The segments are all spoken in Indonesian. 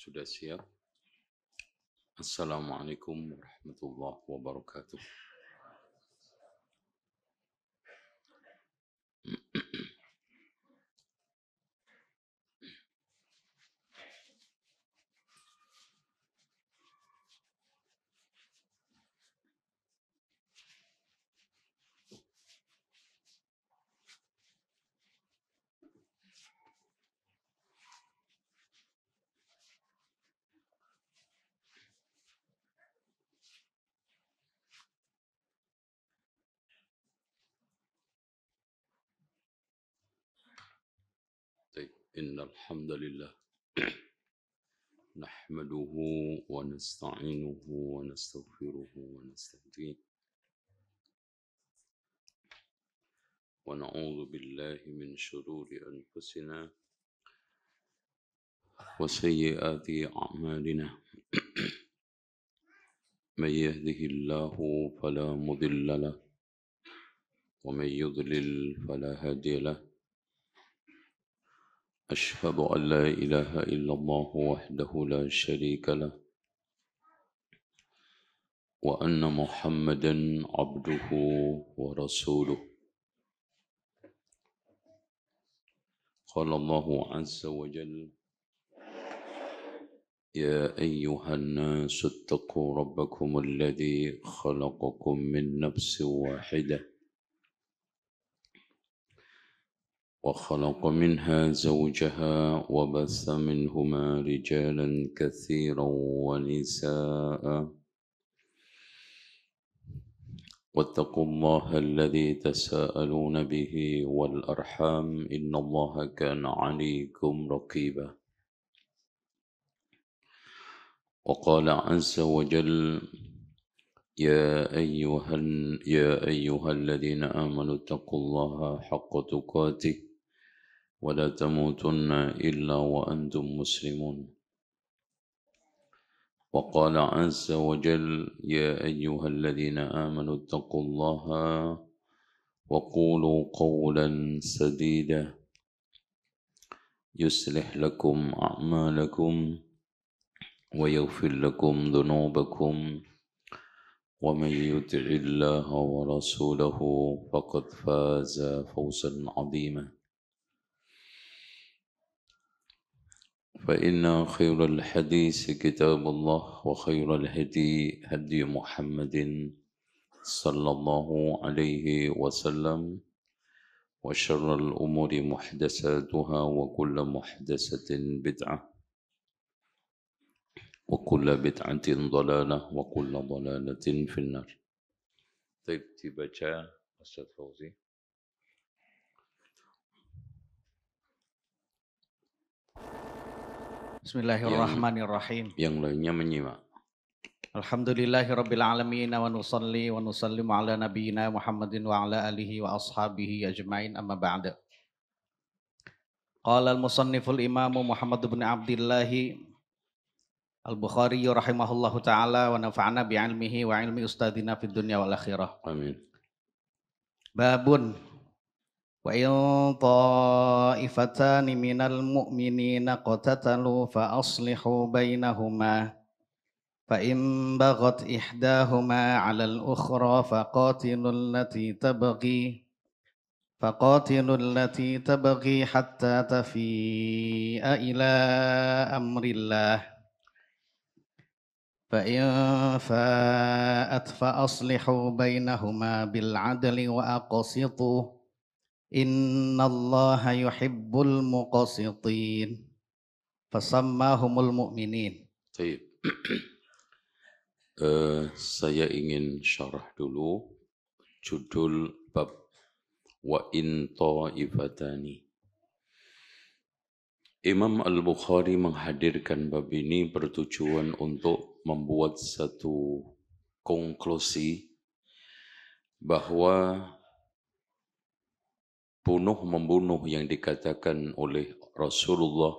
Sudah siap? Assalamualaikum warahmatullahi wabarakatuh. Innal hamdalillah nahmaduhu wa nasta'inuhu wa nastaghfiruhu wa nastahdiih wa na'udzu billahi min shururi anfusina wa sayyiati a'malina may yahdihillahu fala mudilla lahu wa may yudlil fala hadiya lahu أشهد أن لا إله إلا الله وحده لا شريك له وأن محمدا عبده ورسوله قال الله عز وجل يا أيها الناس اتقوا ربكم الذي خلقكم من نفس واحدة وخلق منها زوجها وبث منهما رجالا كثيرا ونساء واتقوا الله الذي تساءلون به والأرحام إن الله كان عليكم رقيبا وقال عز وجل يا أيها الذين آمنوا اتقوا الله حق تقاته ولا تموتن إلا وأنتم مسلمون وقال عز وجل يا أيها الذين آمنوا اتقوا الله وقولوا قولا سديدا يصلح لكم أعمالكم ويغفر لكم ذنوبكم ومن يطع الله ورسوله فقد فاز فوزا عظيما فإن خير الحديث كتاب الله وخير الهدي هدي محمد صلى الله عليه وسلم وشر الأمور محدثاتها وكل محدثة بدعة وكل بدعة ضلالة وكل ضلالة في النار. طيب dibaca Ustaz Fauzi. Bismillahirrahmanirrahim. Yang lainnya menyimak. Alhamdulillahirabbil alamin wa nusalli wa nusallimu ala nabiyyina Muhammadin wa ala alihi wa ashabihi ajmain amma ba'd. Qala al-musanniful imam Muhammad bin Abdullah Al-Bukhari rahimahullahu taala wa nafa'ana bi ilmihi wa ilmi ustadina fid dunya wal akhirah. Amin. Babun wa in ta'ifatani minal mu'minina qatatalu fa aslihu bainahuma fa in baghat ihdahuma 'alal ukhra faqatilul lati tabghi hatta tafi'a ila amrillah fa in fa'at fa aslihu bainahuma bil 'adli wa aqsitu innallaha yuhibbul muqsitin fasammahumul mu'minin. Baik. Saya ingin syarah dulu judul bab wa in ta'ifatani. Imam Al-Bukhari menghadirkan bab ini bertujuan untuk membuat satu konklusi bahwa bunuh-membunuh yang dikatakan oleh Rasulullah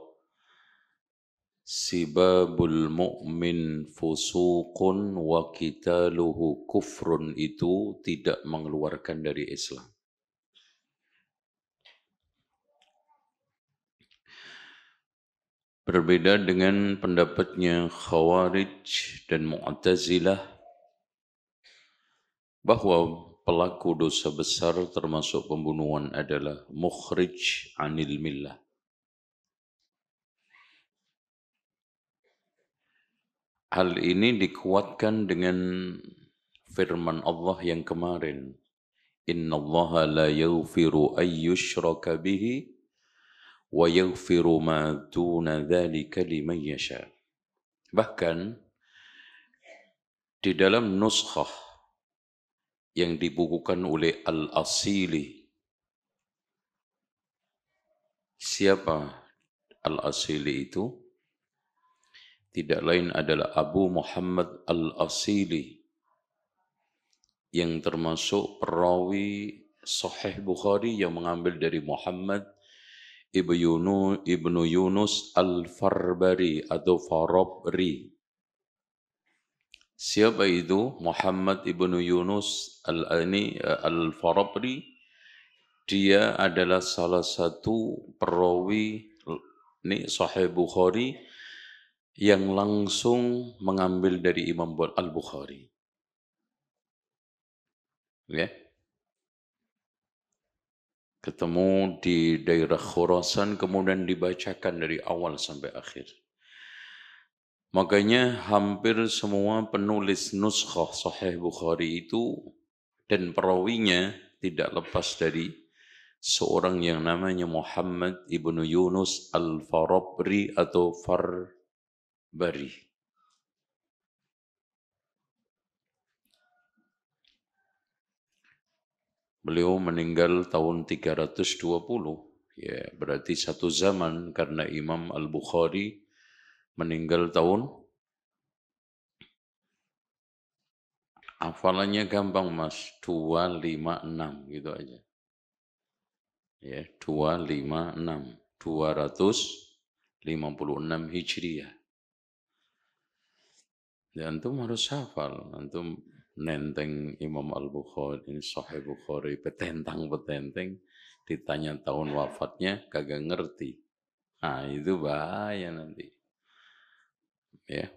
sibabul mu'min fusuqun wa qitaluhu kufrun itu tidak mengeluarkan dari Islam. Berbeda dengan pendapatnya Khawarij dan Mu'tazilah bahwa pelaku dosa besar termasuk pembunuhan adalah mukhrij anil millah. Hal ini dikuatkan dengan firman Allah yang kemarin. Inna Allah la yaghfiru ayyushraka bihi wa yaghfiru ma duna dzalika liman yasha. Bahkan di dalam nuskhah yang dibukukan oleh Al-Asili. Siapa Al-Asili itu? Tidak lain adalah Abu Muhammad Al-Asili yang termasuk perawi Sahih Bukhari yang mengambil dari Muhammad Ibnu Yunus Al-Farbari atau Farabri. Siapa itu? Muhammad Ibnu Yunus Al-Farabri. Dia adalah salah satu perawi Sahih Bukhari yang langsung mengambil dari Imam Al-Bukhari. Ya. Ketemu di daerah Khurasan, kemudian dibacakan dari awal sampai akhir. Makanya hampir semua penulis nuskhah Sahih Bukhari itu dan perawinya tidak lepas dari seorang yang namanya Muhammad Ibnu Yunus Al-Farabri atau Farbari. Beliau meninggal tahun 320, ya berarti satu zaman karena Imam Al-Bukhari meninggal tahun, hafalannya gampang mas, 256 gitu aja. Ya, 256, 256 Hijriah. Dan antum harus hafal, antum nenteng Imam Al-Bukhari, ini Sahih Bukhari, petentang-petenteng, ditanya tahun wafatnya, kagak ngerti. Nah, itu bahaya nanti. Ya,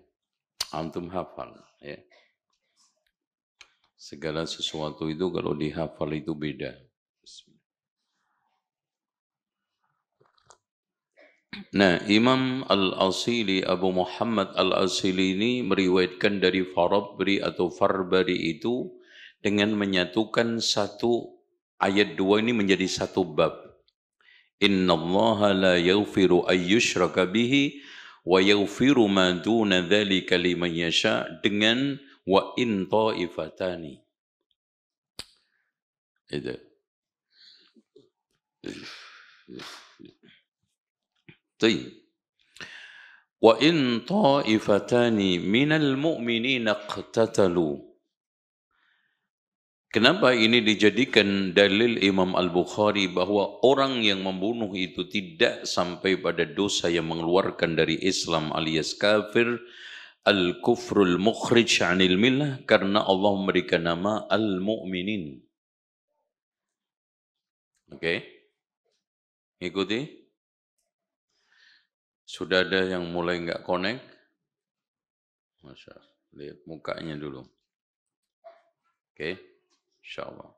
antum hafal. Ya. Segala sesuatu itu kalau dihafal itu beda. Nah, Imam Al-Asili, Abu Muhammad Al-Asili ini meriwayatkan dari Farabri atau Farbari itu dengan menyatukan satu ayat 2 ini menjadi satu bab. Inna Allah la yaghfiru ayyushraka bihi wa yaghfiru ma duna dzalika liman yasha dengan wa in ta'ifatani. Itu. Baik. Wa in ta'ifatani minal mu'minina iqtatalu. Kenapa ini dijadikan dalil Imam Al-Bukhari bahwa orang yang membunuh itu tidak sampai pada dosa yang mengeluarkan dari Islam alias kafir, al-kufrul mukhrij 'anil millah, karena Allah memberikan nama al-mu'minin. Oke. Ikuti. Sudah ada yang mulai nggak connect? Masya Allah. Lihat mukanya dulu. Oke. InsyaAllah.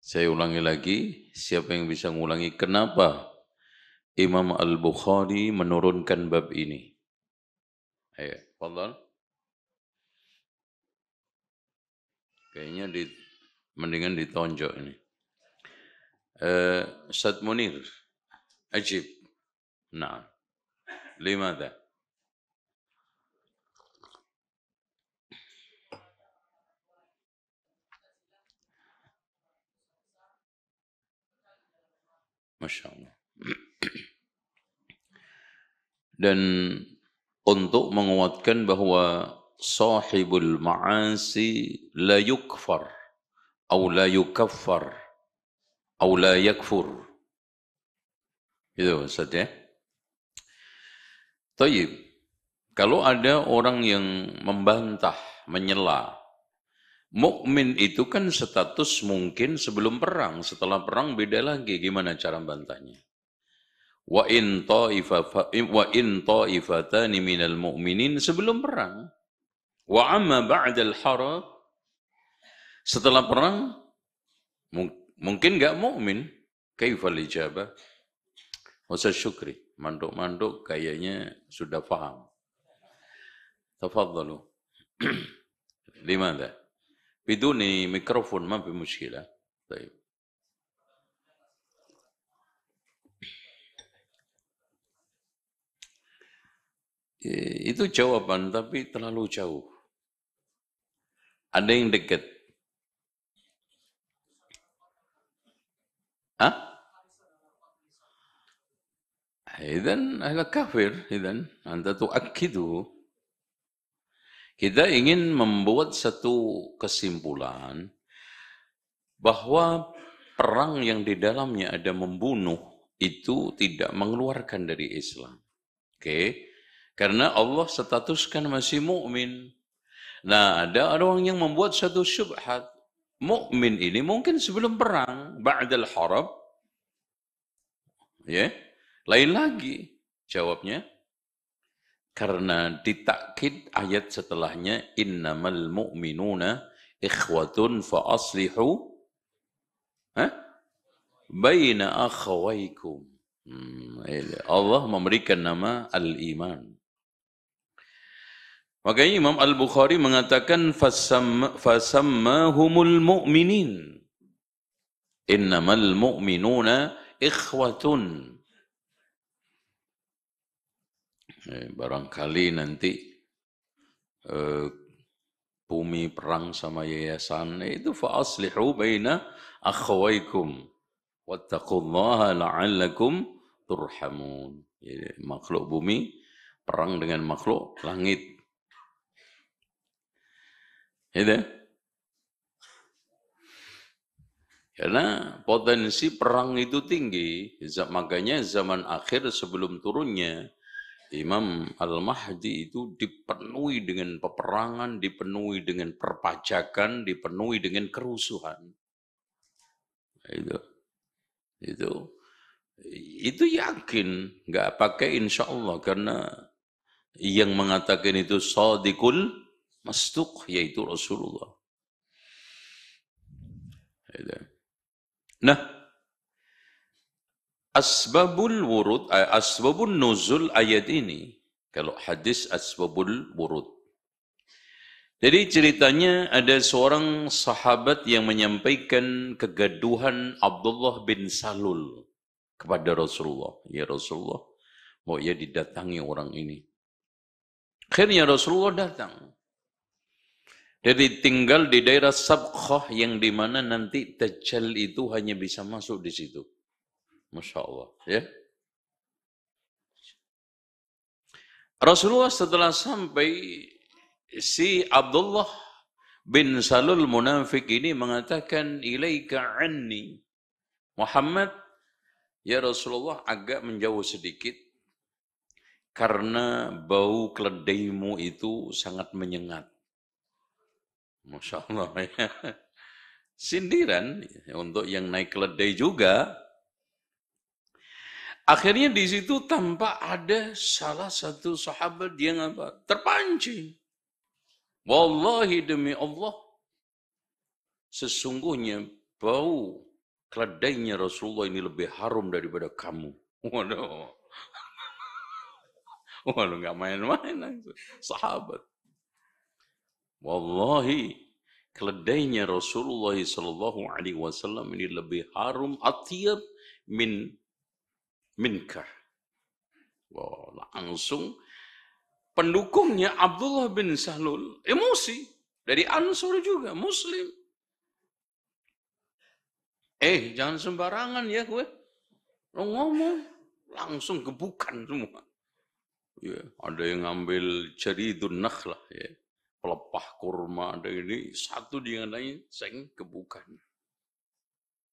Saya ulangi lagi. Siapa yang bisa mengulangi kenapa Imam Al-Bukhari menurunkan bab ini? Ayo, fadhal. Kayaknya mendingan ditonjok ini. Ustaz Munir. Ajib. Nah. Limada? Masya Allah. Dan untuk menguatkan bahwa sahibul ma'asi la yukfar atau la yukaffar atau la yakfur. Itu Ustaz ya. Tayyib. Kalau ada orang yang membantah, menyela, mukmin itu kan status mungkin sebelum perang, setelah perang beda lagi. Gimana cara bantahnya? wa in ta'ifatani minal mu'minin, sebelum perang. Wa amma ba'dal harab, setelah perang mungkin enggak mukmin. Kaifal ijabah? Wasa syukri. Manduk-manduk kayaknya sudah paham. Tafadhalu. Limada? Biduni mikrofon ma fi mushkilah. Baik. Itu jawaban tapi terlalu jauh. Ada yang dekat. Hah? Idan ala kafir, idan anta tu'akkidu. Kita ingin membuat satu kesimpulan bahwa perang yang di dalamnya ada membunuh itu tidak mengeluarkan dari Islam. Oke? Karena Allah statuskan masih mukmin. Nah, ada orang yang membuat satu syubhat. Mukmin ini mungkin sebelum perang, ba'dal harab. Ya. Lain lagi jawabnya. Karena ditakkid ayat setelahnya, innamal mu'minuna ikhwatun fa aslihu baina akhawaikum. Allah memberikan nama al-iman. Makanya Imam Al-Bukhari mengatakan fasammahumul mu'minin. Innamal mu'minuna ikhwatun. Barangkali nanti bumi perang sama yayasan itu fa aslihu baina akhawaikum wattaqullaha la'allakum turhamun. Jadi, makhluk bumi perang dengan makhluk langit. Gitu. Karena potensi perang itu tinggi. Makanya zaman akhir sebelum turunnya Imam Al-Mahdi itu dipenuhi dengan peperangan, dipenuhi dengan perpajakan, dipenuhi dengan kerusuhan. Itu yakin, nggak pakai insya Allah, karena yang mengatakan itu shadiqul masduq, yaitu Rasulullah. Nah, asbabun nuzul ayat ini, kalau hadis asbabul wurud. Jadi ceritanya ada seorang sahabat yang menyampaikan kegaduhan Abdullah bin Salul kepada Rasulullah. Ya Rasulullah, mau ya didatangi orang ini. Akhirnya Rasulullah datang. Jadi tinggal di daerah Sabkhah yang dimana nanti Dajjal itu hanya bisa masuk di situ. Masya Allah. Ya. Rasulullah setelah sampai, si Abdullah bin Salul munafik ini mengatakan, ilaika anni. Muhammad, ya Rasulullah, agak menjauh sedikit karena bau keledaimu itu sangat menyengat. Masya Allah. Ya. Sindiran untuk yang naik keledai juga. Akhirnya di situ tampak ada salah satu sahabat yang terpancing. Wallahi demi Allah, sesungguhnya bau keledainya Rasulullah ini lebih harum daripada kamu. Waduh. Waduh, nggak main-main sahabat. Wallahi, keledainya Rasulullah SAW ini lebih harum, atyab minka. Wow, langsung pendukungnya Abdullah bin Salul emosi, dari Ansor juga Muslim. Jangan sembarangan ya gue, lo ngomong langsung gebukan semua. Ya, ada yang ngambil jaridun nakhlah, ya, pelepah kurma, ada ini satu dengan lain, seng gebukan,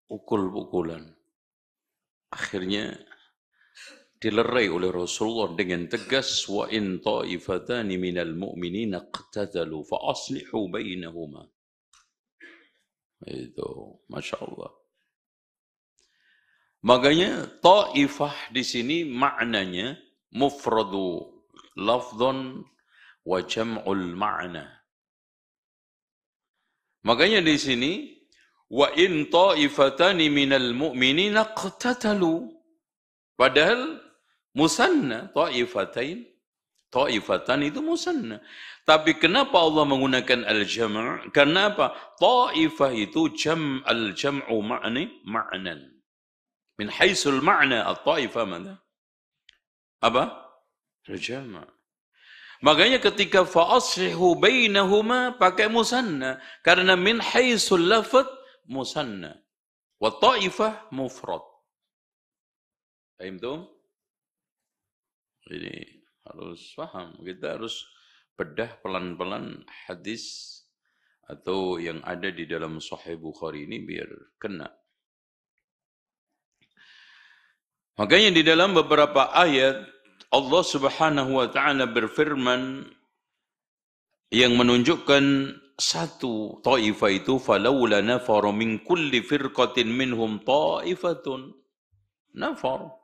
pukul-pukulan. Akhirnya dilerai oleh Rasulullah dengan tegas, wa in ta'ifatani minal mu'minina qatatalu fa aslihu bainahuma. Itu Masya Allah. Makanya ta'ifah di sini maknanya mufradu lafdhun wa jam'ul ma'na. Makanya di sini wa in ta'ifatani minal mu'minina qatatalu. Padahal musanna ta'ifatain. Ta'ifatan itu musanna. Tapi kenapa Allah menggunakan al-jam'? Karena apa? Ta'ifah itu al-jam'u ma'nan. Min haisul ma'na at-ta'ifah mana? Apa? Al-jam'. Makanya ketika fa'aslihu bainahuma pakai musanna. Karena min haisul lafad musanna. Wa ta'ifah mufrad. Paham tu? Jadi harus paham. Kita harus bedah pelan-pelan hadis atau yang ada di dalam Sahih Bukhari ini biar kena. Makanya di dalam beberapa ayat Allah Subhanahu wa taala berfirman yang menunjukkan satu taifah itu falaula nafara min kulli firqatin minhum taifatun nafar.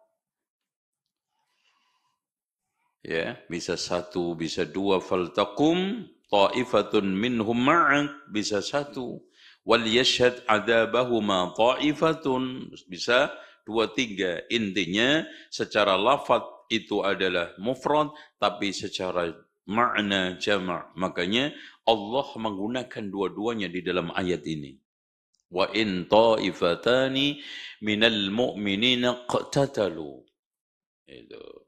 Ya, bisa satu, bisa dua, faltaqum taifatun minhum ma'ak, bisa satu. Wal yashhad adabahuma taifatun, bisa dua, tiga. Intinya secara lafaz itu adalah mufrad, tapi secara makna jama'. Makanya Allah menggunakan dua-duanya di dalam ayat ini. Wa in ta'ifatani minal mu'minina qatatalu. Itu.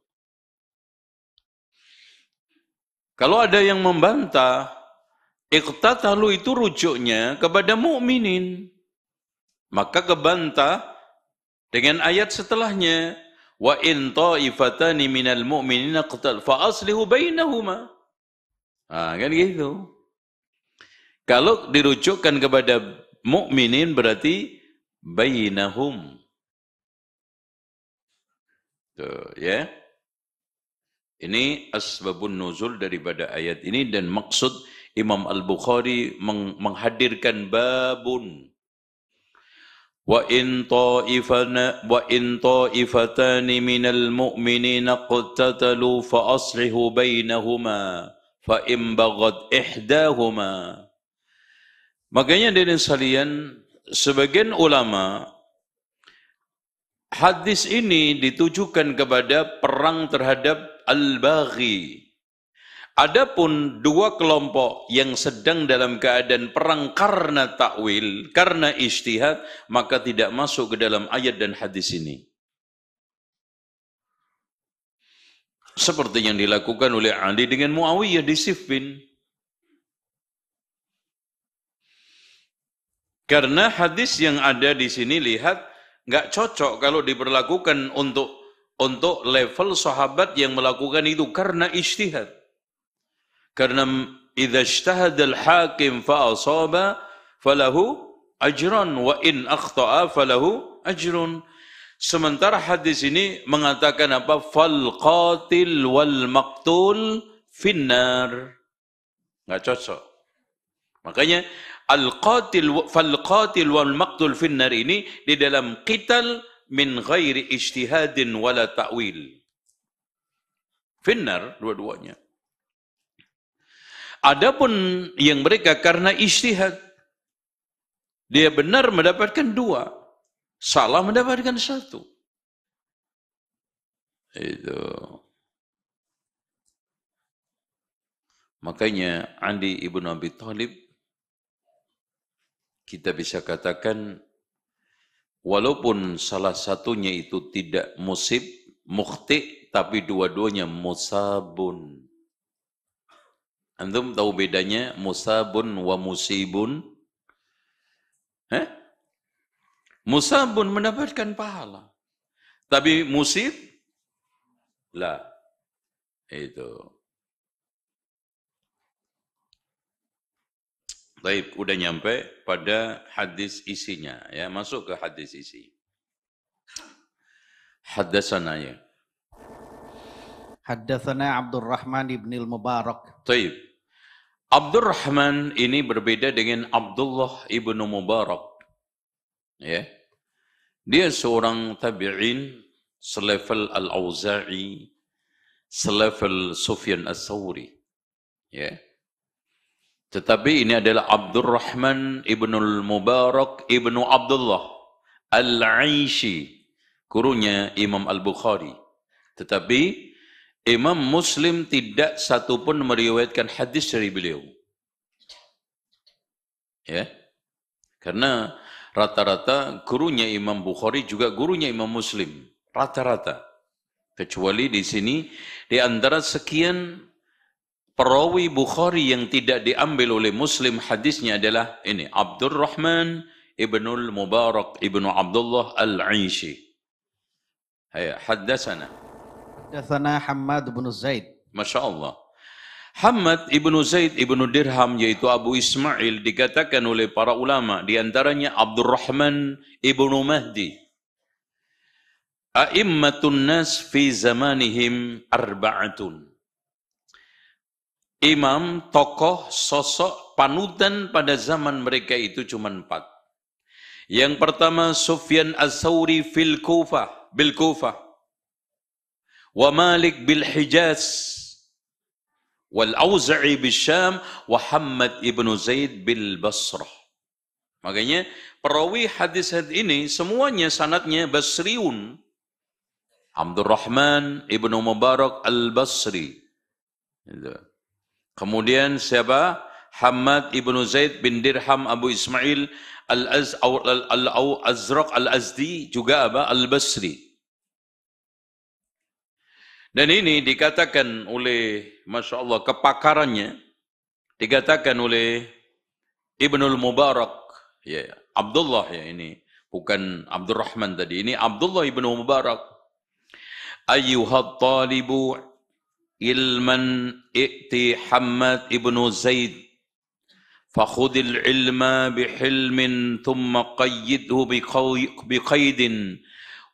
Kalau ada yang membantah, iqtatalu itu rujuknya kepada mukminin. Maka kebantah dengan ayat setelahnya, wa in ta'ifatani minal mu'minina qatatalu fa aslihu bainahuma. Kan gitu. Kalau dirujukkan kepada mukminin berarti bainahum. Tuh, ya. Ini asbabun nuzul daripada ayat ini dan maksud Imam Al-Bukhari menghadirkan babun wa in ta'ifatani minal mu'minina qatatalu fa aslihu bainahuma fa in baghat ihdahuma. Makanya dari sekalian sebagian ulama hadis ini ditujukan kepada perang terhadap al-baghi. Adapun dua kelompok yang sedang dalam keadaan perang karena takwil, karena ijtihad, maka tidak masuk ke dalam ayat dan hadis ini. Seperti yang dilakukan oleh Ali dengan Muawiyah di Siffin. Karena hadis yang ada di sini lihat nggak cocok kalau diberlakukan untuk level sahabat yang melakukan itu karena ijtihad. Karena idza ijtahada al-hakim fa asaba falahu ajran wa in akhta'a falahu ajrun. Sementara hadis ini mengatakan apa? Fal qatil wal maqtul finnar. Enggak cocok. Makanya fal qatil wal maqtul finnar ini di dalam qital min ghairi ijtihadin wala ta'wil. Finnar dua-duanya. Adapun yang mereka karena ijtihad, dia benar mendapatkan dua, salah mendapatkan satu. Itu. Makanya Ali ibn Abi Thalib kita bisa katakan walaupun salah satunya itu tidak musib, mukhti, tapi dua-duanya musabun. Antum tahu bedanya musabun wa musibun? Musabun mendapatkan pahala. Tapi musib? Lah. Itu. Baik, udah nyampe pada hadis isinya. Ya, masuk ke hadis isi. Haddatsana ya. Haddatsana Abdurrahman ibn al-Mubarak. Baik. Abdurrahman ini berbeda dengan Abdullah ibn Mubarak. Ya. Dia seorang tabi'in selevel Al-Auza'i, selevel Sufyan Ats-Tsauri. Ya. Tetapi ini adalah Abdurrahman ibnul Mubarak ibnu Abdullah Al-Aishi, gurunya Imam Al-Bukhari. Tetapi Imam Muslim tidak satupun meriwayatkan hadis dari beliau. Ya. Karena rata-rata gurunya Imam Bukhari juga gurunya Imam Muslim. Rata-rata. Kecuali di sini, di antara sekian perawi Bukhari yang tidak diambil oleh Muslim hadisnya adalah ini, Abdurrahman ibnul Mubarak ibnu Abdullah Al-Aishi. Hayya, haddatsana. Haddatsana Hammad bin Zaid. Masya Allah. Hammad ibnu Zaid ibnu Dirham, yaitu Abu Ismail, dikatakan oleh para ulama, diantaranya Abdurrahman ibnu Mahdi. A'immatun nas fi zamanihim arba'atun. Imam, tokoh, sosok, panutan pada zaman mereka itu cuma 4. Yang pertama Sufyan Ats-Tsauri bil Kufah. Wa Malik bil Hijaz. Wal Auza'i bil Syam, wa Hammad ibnu Zaid bil Basrah. Makanya perawi hadis-hadis ini semuanya sanadnya Basriun. Abdurrahman ibnu Mubarak Al-Basri. Kemudian siapa? Hammad ibnu Zaid bin Dirham Abu Ismail Al-Azraq Al-Azdi, juga apa? Al-Basri. Dan ini dikatakan oleh, Masya Allah, kepakarannya, dikatakan oleh Ibnul Mubarak, ya, Abdullah ya ini, bukan Abdurrahman tadi, ini Abdullah Ibnu Mubarak. Ayyuhat talibu ilman i'ti Hammad ibnu Zaid fakhudil ilma bihilmin thumma qayyidhu biqaydin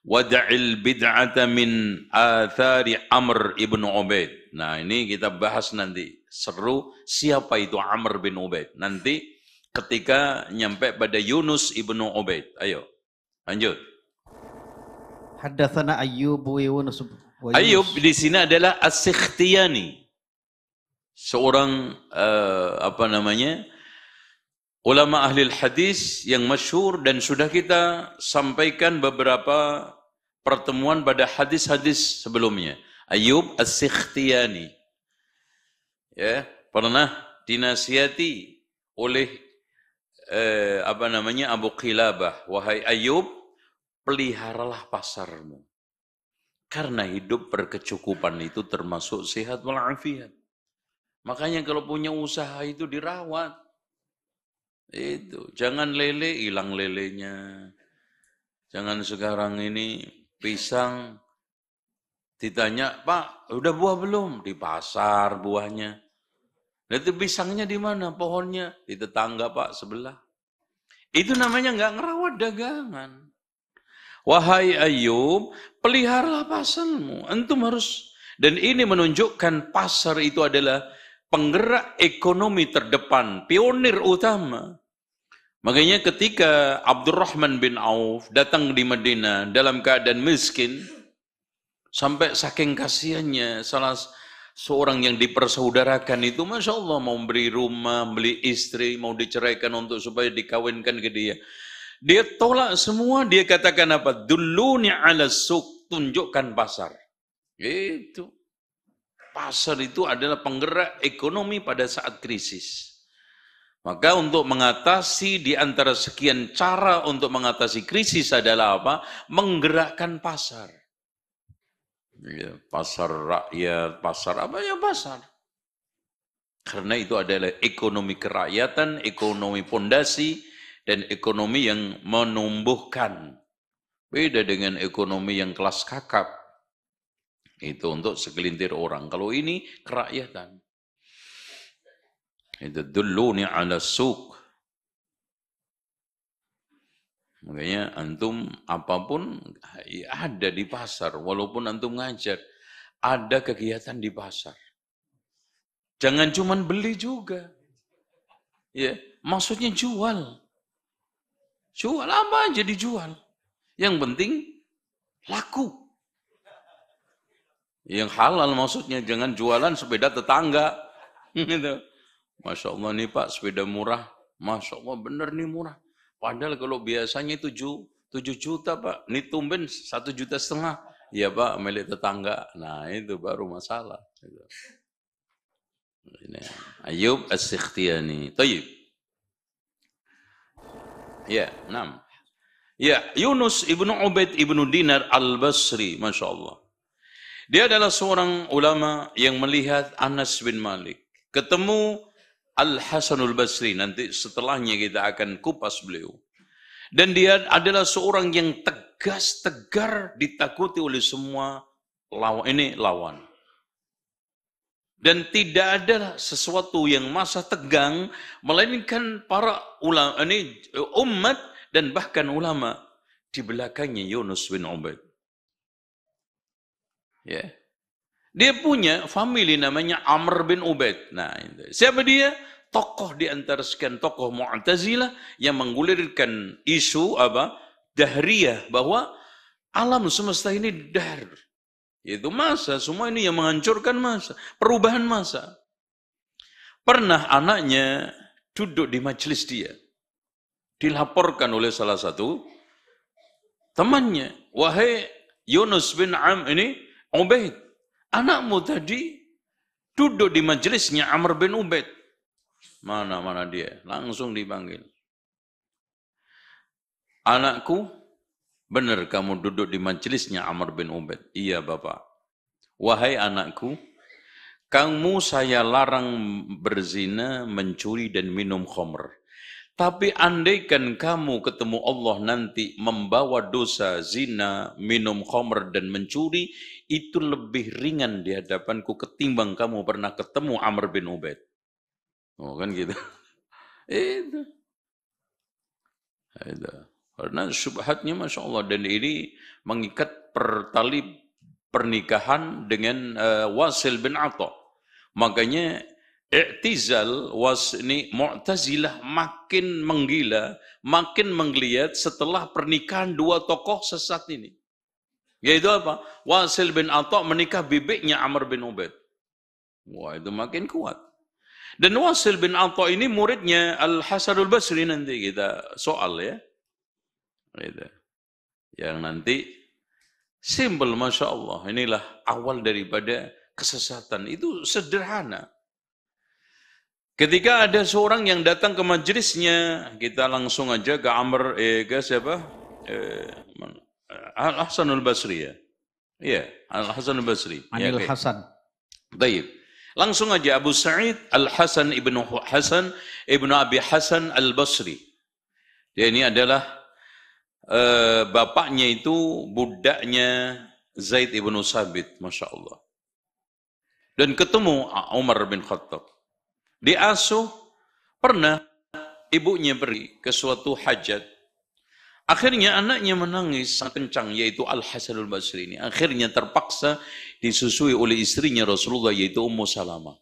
wada'il bid'ata min athari Amr ibn Ubaid. Nah, ini kita bahas nanti. Seru, siapa itu Amr bin Ubaid. Nanti ketika nyampe pada Yunus ibnu Ubaid. Ayo, lanjut. Haddatsana Ayyub wa Yunus. Ayyub di sini adalah As-Sikhtiyani. Seorang ulama ahli hadis yang masyhur, dan sudah kita sampaikan beberapa pertemuan pada hadis-hadis sebelumnya. Ayyub As-Sikhtiyani, ya, pernah dinasihati oleh Abu Qilabah, wahai Ayyub, peliharalah pasarmu, karena hidup berkecukupan itu termasuk sehat walafiat. Makanya kalau punya usaha itu dirawat. Itu, jangan lele, hilang lelenya. Jangan sekarang ini pisang ditanya, Pak, udah buah belum? Di pasar buahnya. Itu pisangnya di mana? Pohonnya di tetangga Pak sebelah. Itu namanya nggak ngerawat dagangan. Wahai Ayyub, peliharalah pasarmu. Antum harus, dan ini menunjukkan pasar itu adalah penggerak ekonomi terdepan, pionir utama. Makanya ketika Abdurrahman bin Auf datang di Madinah dalam keadaan miskin, sampai saking kasihannya salah seorang yang dipersaudarakan itu, Masya Allah, mau beri rumah, beli istri, mau diceraikan untuk supaya dikawinkan ke dia. Dia tolak semua, dia katakan apa? Dulluni ala suq, tunjukkan pasar. Itu. Pasar itu adalah penggerak ekonomi pada saat krisis. Maka untuk mengatasi, di antara sekian cara untuk mengatasi krisis adalah apa? Menggerakkan pasar. Ya, pasar rakyat, pasar apa ya pasar. Karena itu adalah ekonomi kerakyatan, ekonomi pondasi, dan ekonomi yang menumbuhkan. Beda dengan ekonomi yang kelas kakap. Itu untuk segelintir orang. Kalau ini kerakyatan. Itu dulluni ala suq. Makanya antum apapun ada di pasar. Walaupun antum ngajar, ada kegiatan di pasar. Jangan cuma beli juga. Ya, maksudnya jual. Jual apa aja dijual. Yang penting laku. Yang halal maksudnya, jangan jualan sepeda tetangga. Gitu. Masya Allah nih Pak, sepeda murah. Masya Allah bener nih murah. Padahal kalau biasanya 7 juta Pak, ini tumben 1,5 juta. Ya Pak, milik tetangga. Nah itu baru masalah. Gitu. Ini. Ayub As-Sikhtiyani. Tayyib. Ya, 6. Ya, Yunus ibnu Ubaid ibnu Dinar al-Basri. Masya Allah. Dia adalah seorang ulama yang melihat Anas bin Malik. Ketemu Al-Hasanul Basri. Nanti setelahnya kita akan kupas beliau. Dan dia adalah seorang yang tegas, tegar, ditakuti oleh semua lawan. Dan tidak ada sesuatu yang masa tegang, melainkan para ulama, umat dan bahkan ulama di belakangnya Yunus bin Ubaid. Ya. Dia punya famili namanya Amr bin Ubaid. Nah, siapa dia? Tokoh di antara sekian tokoh Mu'tazilah yang menggulirkan isu Dahriyah, bahwa alam semesta ini dahr. Itu masa, semua ini yang menghancurkan masa, perubahan masa. Pernah anaknya duduk di majelis dia. Dilaporkan oleh salah satu temannya, wahai Yunus bin Ubaid, anakmu tadi duduk di majelisnya Amr bin Ubaid. Mana dia? Langsung dipanggil. Anakku, benar kamu duduk di majelisnya Amr bin Ubaid? Iya Bapak. Wahai anakku, kamu saya larang berzina, mencuri dan minum khamr. Tapi andaikan kamu ketemu Allah nanti membawa dosa zina, minum khamr dan mencuri, itu lebih ringan di hadapanku ketimbang kamu pernah ketemu Amr bin Ubaid. Oh kan gitu. Itu. Karena syubhatnya Masya Allah. Dan ini mengikat tali pernikahan dengan Wasil bin Atha. Makanya i'tizal ini Mu'tazilah makin menggila, makin menggeliat setelah pernikahan dua tokoh sesat ini. Yaitu apa? Wasil bin Atha menikah bibiknya Amr bin Ubaid. Wah, itu makin kuat. Dan Wasil bin Atha ini muridnya Al-Hasanul Basri, nanti kita soal ya. Gitu. Yang nanti simbol Masya Allah. Inilah awal daripada kesesatan. Itu sederhana. Ketika ada seorang yang datang ke majelisnya, kita langsung aja ke Amr, ke siapa? Al-Hasanul Basri ya. Iya, Al-Hasanul Basri. Anil Hasan. Baik. Langsung aja Abu Sa'id Al-Hasan ibnu Abi Hasan Al-Basri. Dia ini adalah bapaknya itu budaknya Zaid ibnu Sabit, Masya Allah. Dan ketemu Umar bin Khattab. Diasuh, pernah ibunya pergi ke suatu hajat. Akhirnya anaknya menangis sangat kencang, yaitu Al-Hasanul Basri ini. Akhirnya terpaksa disusui oleh istrinya Rasulullah, yaitu Ummu Salamah.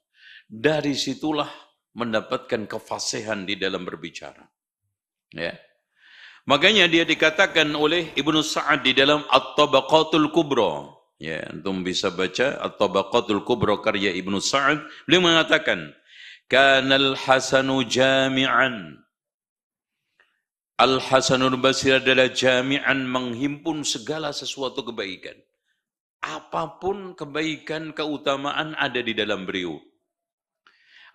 Dari situlah mendapatkan kefasihan di dalam berbicara. Ya. Makanya dia dikatakan oleh Ibnu Sa'ad di dalam At-Tabaqatul Kubra. Ya, antum bisa baca At-Tabaqatul Kubra karya Ibnu Sa'ad. Beliau mengatakan, "Kanal Hasanu jami'an." Al-Hasanul Basri adalah jami'an, menghimpun segala sesuatu kebaikan. Apapun kebaikan, keutamaan ada di dalam beliau.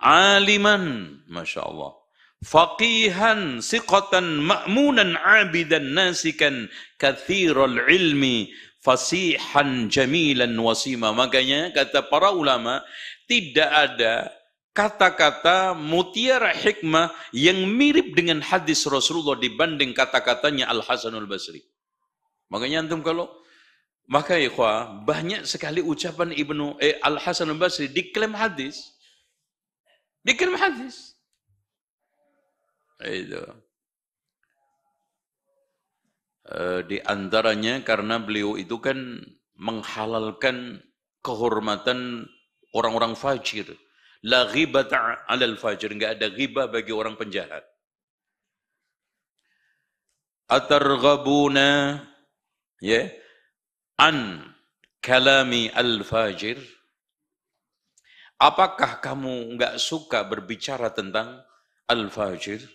Aliman, Masya Allah. Faqihan, siqatan, ma'munan, abidan, nasikan, kathiral ilmi, fasihan, jamilan, wasima. Makanya kata para ulama, tidak ada kata-kata mutiara hikmah yang mirip dengan hadis Rasulullah dibanding kata-katanya Al-Hasanul Basri. Makanya antum maka ikhwah, banyak sekali ucapan Al-Hasanul Basri diklaim hadis. Diklaim hadis. Itu. Di antaranya karena beliau itu kan menghalalkan kehormatan orang-orang fajir. La ghibata 'alal fajir, enggak ada ghibah bagi orang penjahat. Atarghabuna Ya, an kalami al-fajir. Apakah kamu nggak suka berbicara tentang al-fajir?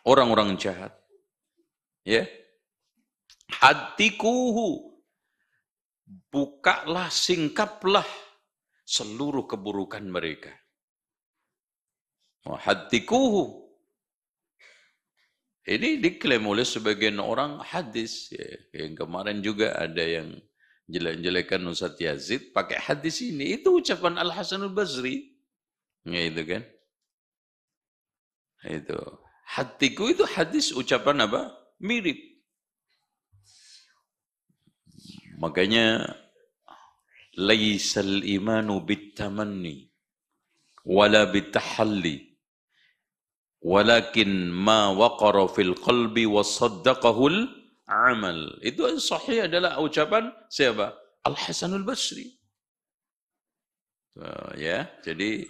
Orang-orang jahat. Ya. Hadikuhu. Bukalah, singkaplah seluruh keburukan mereka. Hadikuhu. Ini diklaim oleh sebagian orang hadis. Ya. Yang kemarin juga ada yang jelek-jelekan Ustaz Yazid pakai hadis ini. Itu ucapan Al-Hasan Al-Basri. Ya itu kan. Itu. Hatiku itu hadis ucapan apa? Mirip. Makanya laisal imanu bitamanni wala bitahalli walakin ma waqara fil qalbi wasaddaqahul amal. Itu sahih adalah ucapan siapa? Al-Hasan Al-Basri. Ya, jadi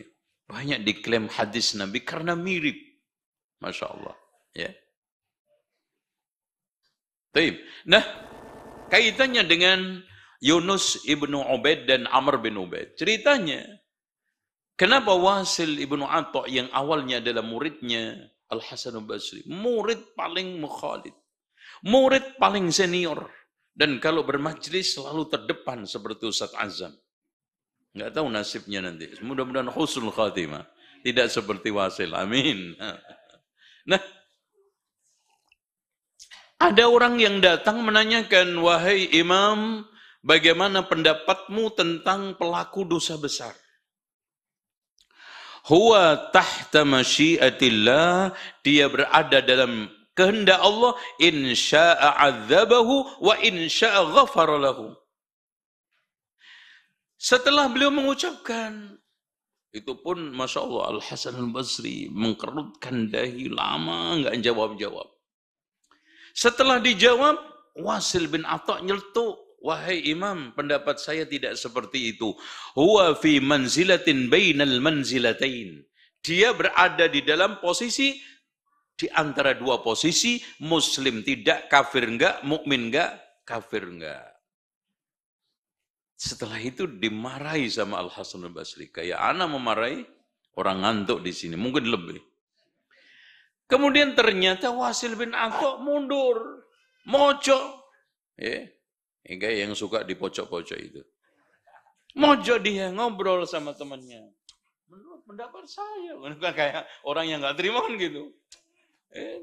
banyak diklaim hadis Nabi karena mirip. Masya Allah. Ya. Taib. Nah, kaitannya dengan Yunus ibnu Ubaid dan Amr bin Ubaid. Ceritanya, kenapa Wasil ibnu Atta yang awalnya adalah muridnya Al-Hasan Al-Basri, murid paling mukhalid, murid paling senior, dan kalau bermajlis selalu terdepan seperti Ustaz Azam. Nggak tahu nasibnya nanti. Mudah-mudahan husnul khatimah. Tidak seperti Wasil. Amin. Nah, ada orang yang datang menanyakan, wahai imam, bagaimana pendapatmu tentang pelaku dosa besar? Huwa tahta masyiatillah, dia berada dalam kehendak Allah, in sya'a adzabahu wa in sya'a ghafara lahu. Setelah beliau mengucapkan, itu pun Masya Allah Al-Hasan Al-Basri mengkerutkan dahi lama nggak jawab-jawab. Setelah dijawab, Wasil bin Atta nyeletuk, wahai imam, pendapat saya tidak seperti itu. Huwa fi manzilatin bainal manzilatain. Dia berada di dalam posisi di antara dua posisi, muslim tidak, kafir enggak, mukmin enggak, kafir enggak. Setelah itu dimarahi sama Al-Hasan Al-Basri. Kayak anak memarahi orang ngantuk di sini, mungkin lebih. Kemudian ternyata Wasil bin Atta mundur, mojok. Ya, kayak yang suka di pojok-pojok itu. Mojok dia ngobrol sama temannya. Menurut pendapat saya, bukan kayak orang yang nggak terima kan gitu.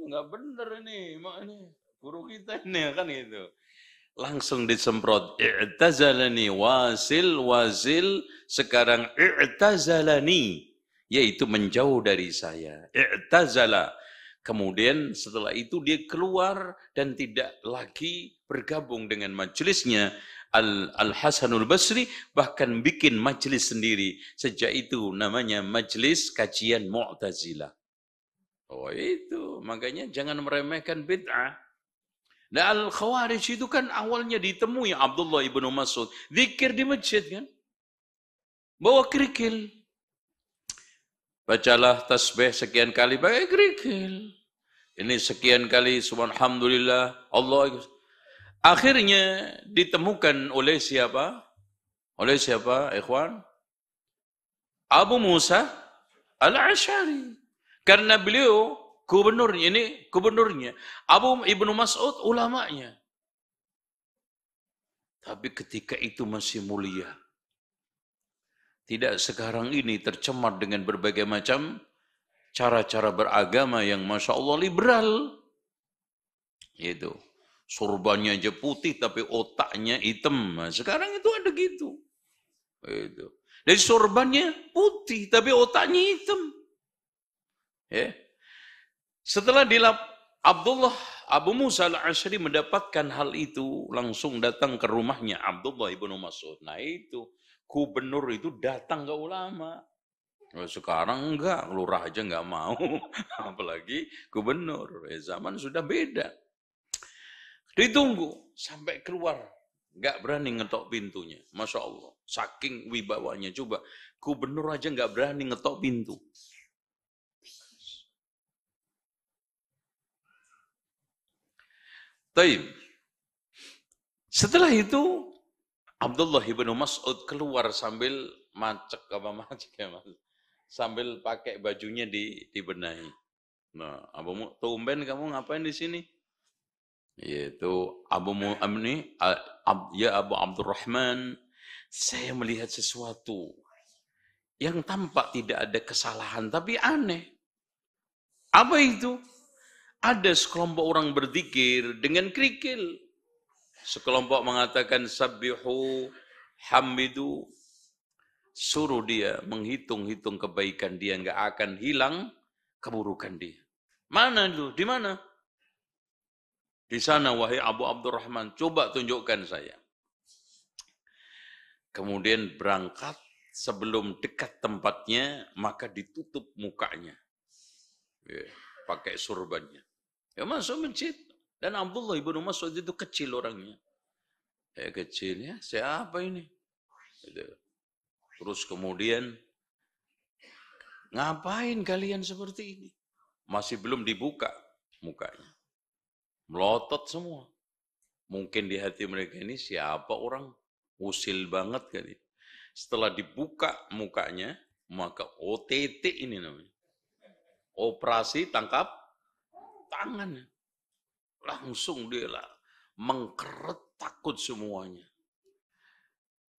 Nggak bener ini guru kita ini kan gitu. Langsung disemprot, i'tazalani Wasil sekarang i'tazalani, yaitu menjauh dari saya. I'tazala. Kemudian setelah itu dia keluar dan tidak lagi bergabung dengan majelisnya Al-Hasanul Basri, bahkan bikin majelis sendiri. Sejak itu namanya majelis kajian Mu'tazilah. Oh itu, makanya jangan meremehkan bid'ah. Nah Al-Khawarij itu kan awalnya ditemui Abdullah ibnu Mas'ud. Zikir di masjid kan. Bawa kerikil. Bacalah tasbih sekian kali pakai kerikil. Ini sekian kali subhanallah Allah. Akhirnya ditemukan oleh siapa? Oleh siapa, ikhwan? Abu Musa Al-Asy'ari. Karena beliau gubernurnya. Abu Ibnu Mas'ud ulamanya. Tapi ketika itu masih mulia. Tidak sekarang ini tercemar dengan berbagai macam cara-cara beragama yang Masya Allah liberal. Itu. Surbannya aja putih tapi otaknya hitam. Nah, sekarang itu ada gitu. Itu. Dari surbannya putih tapi otaknya hitam. Ya. Setelah Abu Musa Al-Asy'ari mendapatkan hal itu, langsung datang ke rumahnya Abdullah ibnu Mas'ud. Nah itu, gubernur itu datang ke ulama. Sekarang enggak, lurah aja enggak mau. Apalagi gubernur. Zaman sudah beda. Ditunggu sampai keluar. Enggak berani ngetok pintunya. Masya Allah. Saking wibawanya. Coba, gubernur aja enggak berani ngetok pintu. Taib. Setelah itu Abdullah ibnu Mas'ud keluar sambil macek ya Mas? Sambil pakai bajunya dibenahi. Nah, tumben kamu ngapain di sini? Yaitu ya Abu Abdurrahman, saya melihat sesuatu yang tampak tidak ada kesalahan tapi aneh. Apa itu? Ada sekelompok orang berzikir dengan kerikil. Sekelompok mengatakan sabbihu hamidu. Suruh dia menghitung-hitung kebaikan dia, nggak akan hilang keburukan dia. Mana itu? Di mana? Di sana wahai Abu Abdurrahman, coba tunjukkan saya. Kemudian berangkat, sebelum dekat tempatnya, maka ditutup mukanya. Ya, pakai surbannya. Ya masuk masjid. Dan Abdullah ibnu Mas'ud itu kecil orangnya. Kecil ya, siapa ini? Gitu. Terus kemudian, ngapain kalian seperti ini? Masih belum dibuka mukanya. Melotot semua. Mungkin di hati mereka ini siapa orang? Usil banget kali. Setelah dibuka mukanya, maka OTT ini namanya. Operasi tangkap tangan. Langsung dia lah mengkeret, takut semuanya.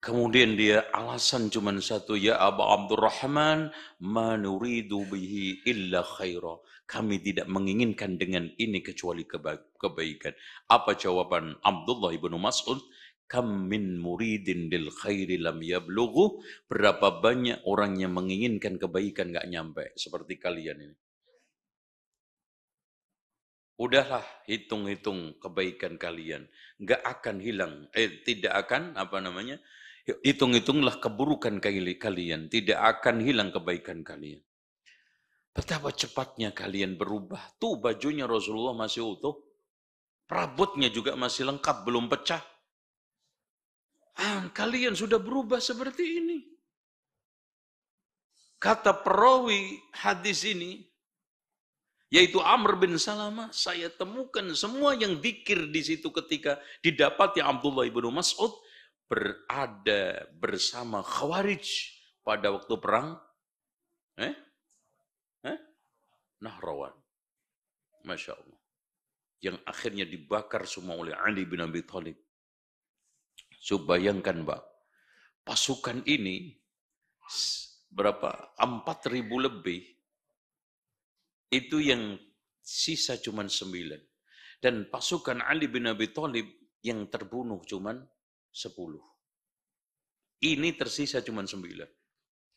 Kemudian dia alasan cuma satu, ya Abu Abdurrahman, ma nuridu bihi illa khaira. Kami tidak menginginkan dengan ini kecuali kebaikan. Apa jawaban Abdullah ibnu Mas'ud? Kam min muridin lil khairi lam yablughu. Berapa banyak orang yang menginginkan kebaikan nggak nyampe seperti kalian ini. Udahlah, hitung-hitung kebaikan kalian, nggak akan hilang. Tidak akan hitung-hitunglah keburukan kalian, tidak akan hilang kebaikan kalian. Betapa cepatnya kalian berubah. Tuh bajunya Rasulullah masih utuh, perabotnya juga masih lengkap, belum pecah. Kalian sudah berubah seperti ini. Kata perawi hadis ini, yaitu Amr bin Salamah, saya temukan semua yang zikir di situ ketika didapati Abdullah ibnu Mas'ud berada bersama Khawarij pada waktu perang Nahrawan. Masya Allah. Yang akhirnya dibakar semua oleh Ali bin Abi Thalib. So bayangkan Mbak, pasukan ini berapa? 4.000 lebih. Itu yang sisa cuma 9. Dan pasukan Ali bin Abi Thalib yang terbunuh cuma 10. Ini tersisa cuma 9.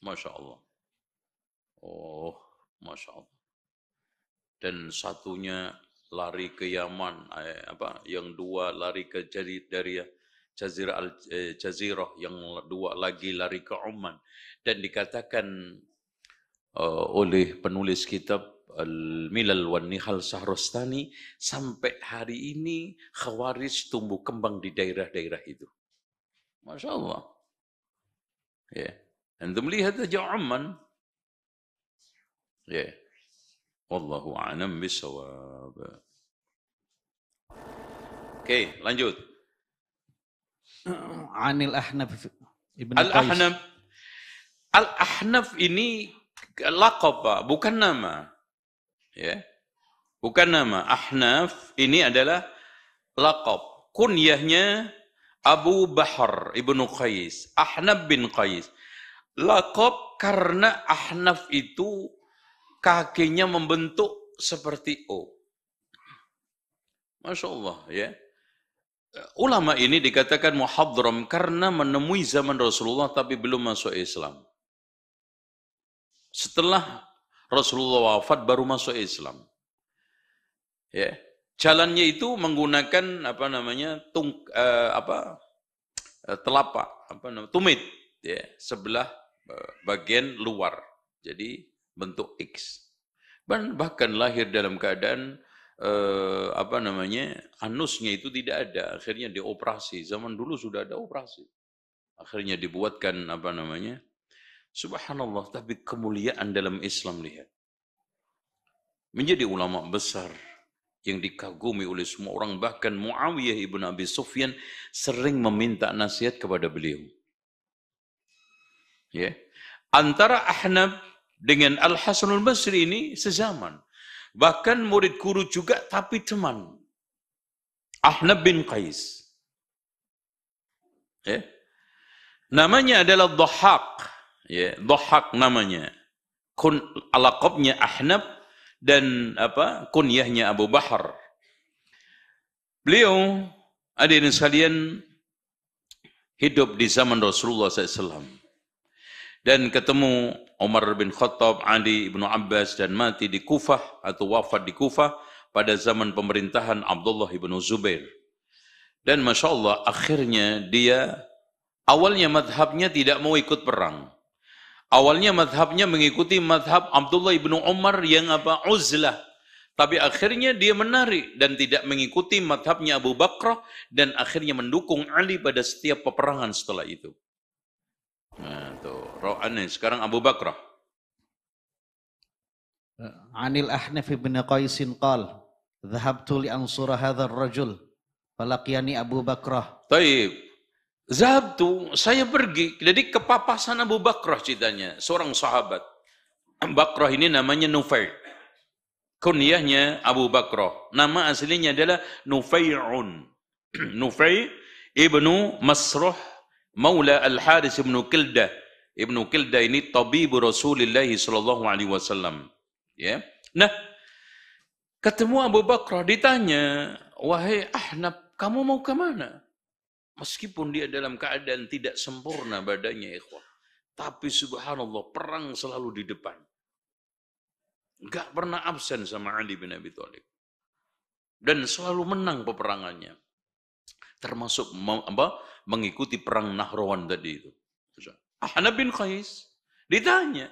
Masya Allah. Oh, Masya Allah. Dan satunya lari ke Yaman, yang 2 lari ke Jazirah, yang 2 lagi lari ke Oman. Dan dikatakan oleh penulis kitab Al-Milal wan Nihal Shahrastani, sampai hari ini Khawarij tumbuh kembang di daerah-daerah itu. Masya Allah. Ya. Antum lihat aja Oman. Ya. Wallahu a'lam bishawab. Oke, lanjut. Anil Ahnaf ibn Al-Ahnaf. Al-Ahnaf ini laqab, Pak, bukan nama. Ya. Bukan nama. Ahnaf ini adalah laqab. Kunyahnya Abu Bahr ibnu Qais. Ahnaf bin Qais. Laqab karena Ahnaf itu kakinya membentuk seperti O. Masya Allah, ya. Ulama ini dikatakan muhadram karena menemui zaman Rasulullah tapi belum masuk Islam. Setelah Rasulullah wafat baru masuk Islam. Ya. Jalannya itu menggunakan telapak, tumit, ya, sebelah bagian luar. Jadi bentuk X. Bahkan lahir dalam keadaan anusnya itu tidak ada, akhirnya dioperasi. Zaman dulu sudah ada operasi. Akhirnya dibuatkan subhanallah, tapi kemuliaan dalam Islam lihat. Menjadi ulama besar yang dikagumi oleh semua orang, bahkan Muawiyah ibn Abi Sufyan sering meminta nasihat kepada beliau. Ya. Antara Ahnaf dengan Al-Hasanul Basri ini sezaman. Bahkan murid guru juga, tapi teman. Ahnaf bin Qais. Ya. Namanya adalah Dhahhak. Ya, Dhahhak namanya. Laqabnya Ahnaf dan kunyahnya Abu Bakar. Beliau, hadirin sekalian, hidup di zaman Rasulullah SAW. Dan ketemu Umar bin Khattab, Ali bin Abbas, dan mati di Kufah atau wafat di Kufah pada zaman pemerintahan Abdullah bin Zubair. Dan Masya Allah, akhirnya dia, awalnya madhabnya tidak mau ikut perang. Awalnya madhabnya mengikuti madhab Abdullah bin Umar yang uzlah. Tapi akhirnya dia menarik dan tidak mengikuti madhabnya Abu Bakar, dan akhirnya mendukung Ali pada setiap peperangan setelah itu. Nah, tuh, ro'annya sekarang Abu Bakar. Anil Ahnaf bin Qais qal, "Dhahabtu li ansura hadzal rajul, falaqiyani Abu Bakar." Taib. Zahabtu, saya pergi. Jadi kepapasan Abu Bakar ceritanya, seorang sahabat. Bakrah ini namanya Nufai. Kunyahnya Abu Bakar. Nama aslinya adalah Nufai'un. Nufai ibnu Masruh Maula Al-Haris ibnu Kildah. Ibnu Kildah ini tabibu Rasulullah sallallahu alaihi wasallam. Ya. Nah, ketemu Abu Bakar, ditanya, "Wahai Ahnaf, kamu mau ke mana?" Meskipun dia dalam keadaan tidak sempurna badannya, ikhwah, tapi subhanallah, perang selalu di depan. Enggak pernah absen sama Ali bin Abi Thalib. Dan selalu menang peperangannya. Termasuk mengikuti perang Nahrawan tadi itu. Ahnaf bin Qais ditanya,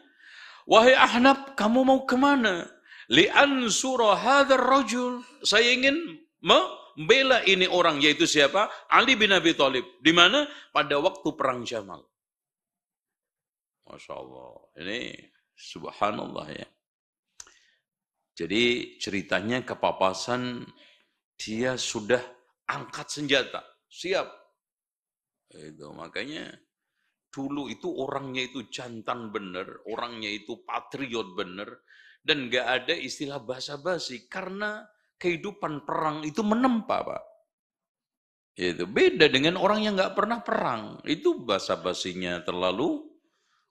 "Wahai Ahnaf, kamu mau kemana?" "Li'ansura hadzal rajul." Saya ingin membela ini orang, yaitu siapa? Ali bin Abi Thalib. Di mana? Pada waktu perang Jamal. Masya Allah. Ini subhanallah ya. Jadi ceritanya kepapasan, dia sudah angkat senjata, siap. Itu makanya dulu itu orangnya itu jantan bener, orangnya itu patriot bener, dan nggak ada istilah basa-basi karena kehidupan perang itu menempa, Pak. Itu beda dengan orang yang nggak pernah perang, itu basa-basinya terlalu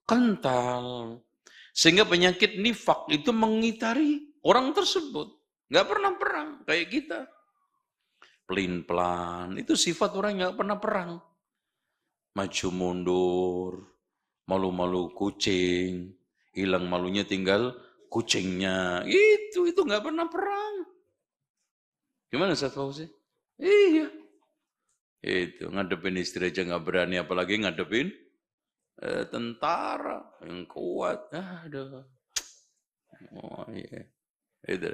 kental, sehingga penyakit nifak itu mengitari orang tersebut. Nggak pernah perang kayak kita, pelin-pelan, itu sifat orang yang nggak pernah perang. Maju mundur, malu-malu kucing, hilang malunya tinggal kucingnya, itu nggak pernah perang. Gimana Ustaz Fauzi? Iya. Itu ngadepin istri aja nggak berani, apalagi ngadepin tentara yang kuat. Aduh. Oh iya. Itu.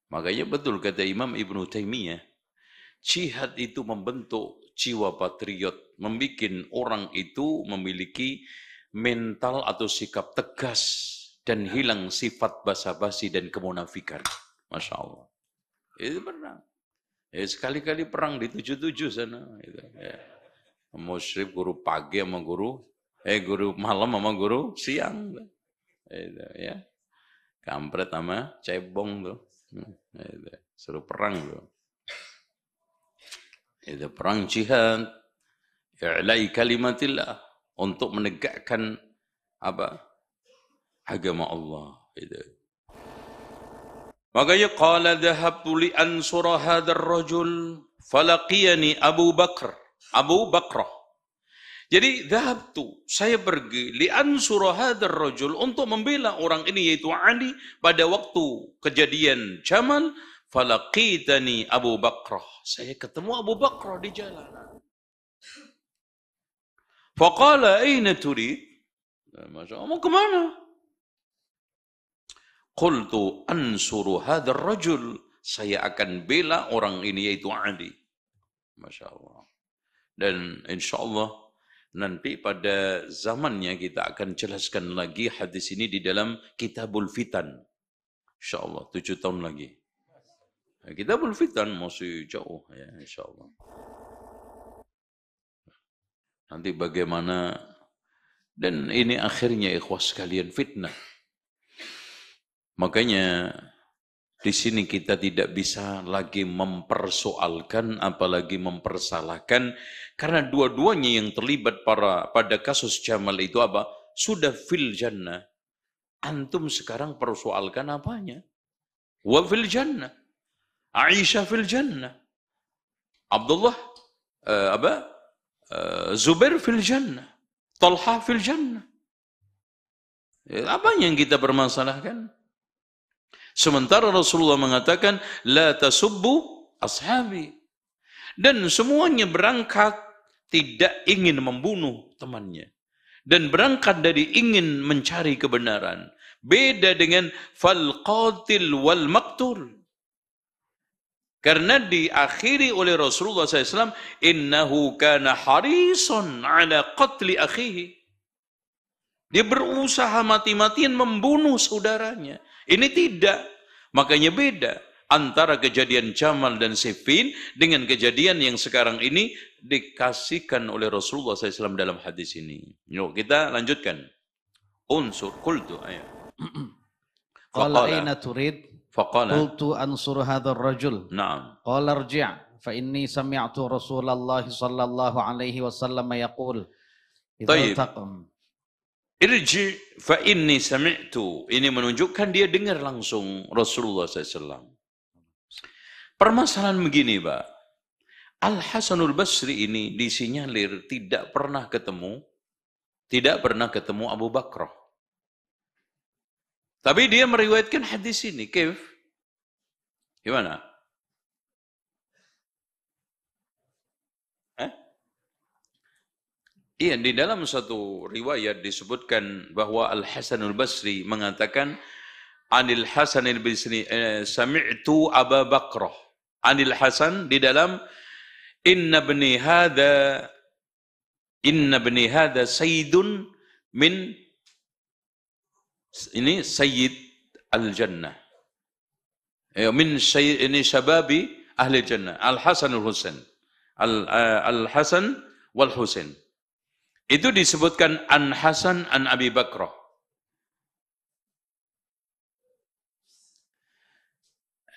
Makanya betul kata Imam Ibnu Taimiyah, jihad itu membentuk jiwa patriot, membuat orang itu memiliki mental atau sikap tegas dan hilang sifat basa-basi dan kemunafikan. Masya Allah. Itu perang. Ya, sekali-kali perang di 77 sana. Itu, ya. Musyrik guru pagi sama guru malam sama guru siang. Itu, ya. Kampret sama cebong tuh. Itu, suruh perang tuh. Itu perang jihad. I'la'i kalimatillah, untuk menegakkan agama Allah. Itu. Makanya qala dhahabtu li ansura hadzal rajul falaqiyani Abu Bakar. Jadi dhahabtu, saya pergi li ansura hadzal rajul, untuk membela orang ini yaitu Ali pada waktu kejadian Jamal. Falaqitani Abu Bakar. Saya ketemu Abu Bakar di jalanan. Faqala aina turid? Masya Allah, mau kemana? Qultu ansuru hadzal rajul, saya akan bela orang ini yaitu Ali. Masya Allah. Dan insya Allah nanti pada zamannya kita akan jelaskan lagi hadis ini di dalam Kitabul Fitan. Insya Allah 7 tahun lagi. Nah, kita berfitan masih jauh ya, insya Allah. Nanti bagaimana, dan ini akhirnya ikhwas sekalian fitnah. Makanya di sini kita tidak bisa lagi mempersoalkan, apalagi mempersalahkan, karena dua-duanya yang terlibat pada kasus Jamal itu apa? Sudah fil jannah. Antum sekarang persoalkan apanya? Wa fil jannah. Aisyah fil jannah. Abdullah Zubair fil jannah. Talha fil jannah. Apa yang kita permasalahkan? Sementara Rasulullah mengatakan, la tasubbu ashabi. Dan semuanya berangkat tidak ingin membunuh temannya. Dan berangkat dari ingin mencari kebenaran. Beda dengan fal qatil wal maqtul. Karena diakhiri oleh Rasulullah SAW, innahu kana harisun ala qatli akhihi. Dia berusaha mati-matian membunuh saudaranya. Ini tidak. Makanya beda antara kejadian Jamal dan Siffin dengan kejadian yang sekarang ini dikasihkan oleh Rasulullah SAW dalam hadis ini. Yuk kita lanjutkan. Unsur qultu ayo. Qala aina turid? Faqala Qultu ansur hadzal rajul. Naam. Qala irji' fa inni sami'tu Rasulullah sallallahu alaihi wasallam yaqul Taib. idza Irji fa inni sami'tu. Ini menunjukkan dia dengar langsung Rasulullah SAW. Permasalahan begini, Pak. Al-Hasanul Basri ini disinyalir tidak pernah ketemu Abu Bakrah. Tapi dia meriwayatkan hadis ini. Kif? Gimana? Iya, di dalam satu riwayat disebutkan bahwa Al-Hasanul Basri mengatakan Anil Hasanil Basri sami'tu Abu Bakrah. Anil Hasan di dalam inna bni hadha sayyidun min ini sayyid al-jannah. Min sayyid ini syababi ahli jannah. Al-Hasanul Husain. Al-Hasan wal Husain. Itu disebutkan an Hasan an Abi Bakrah.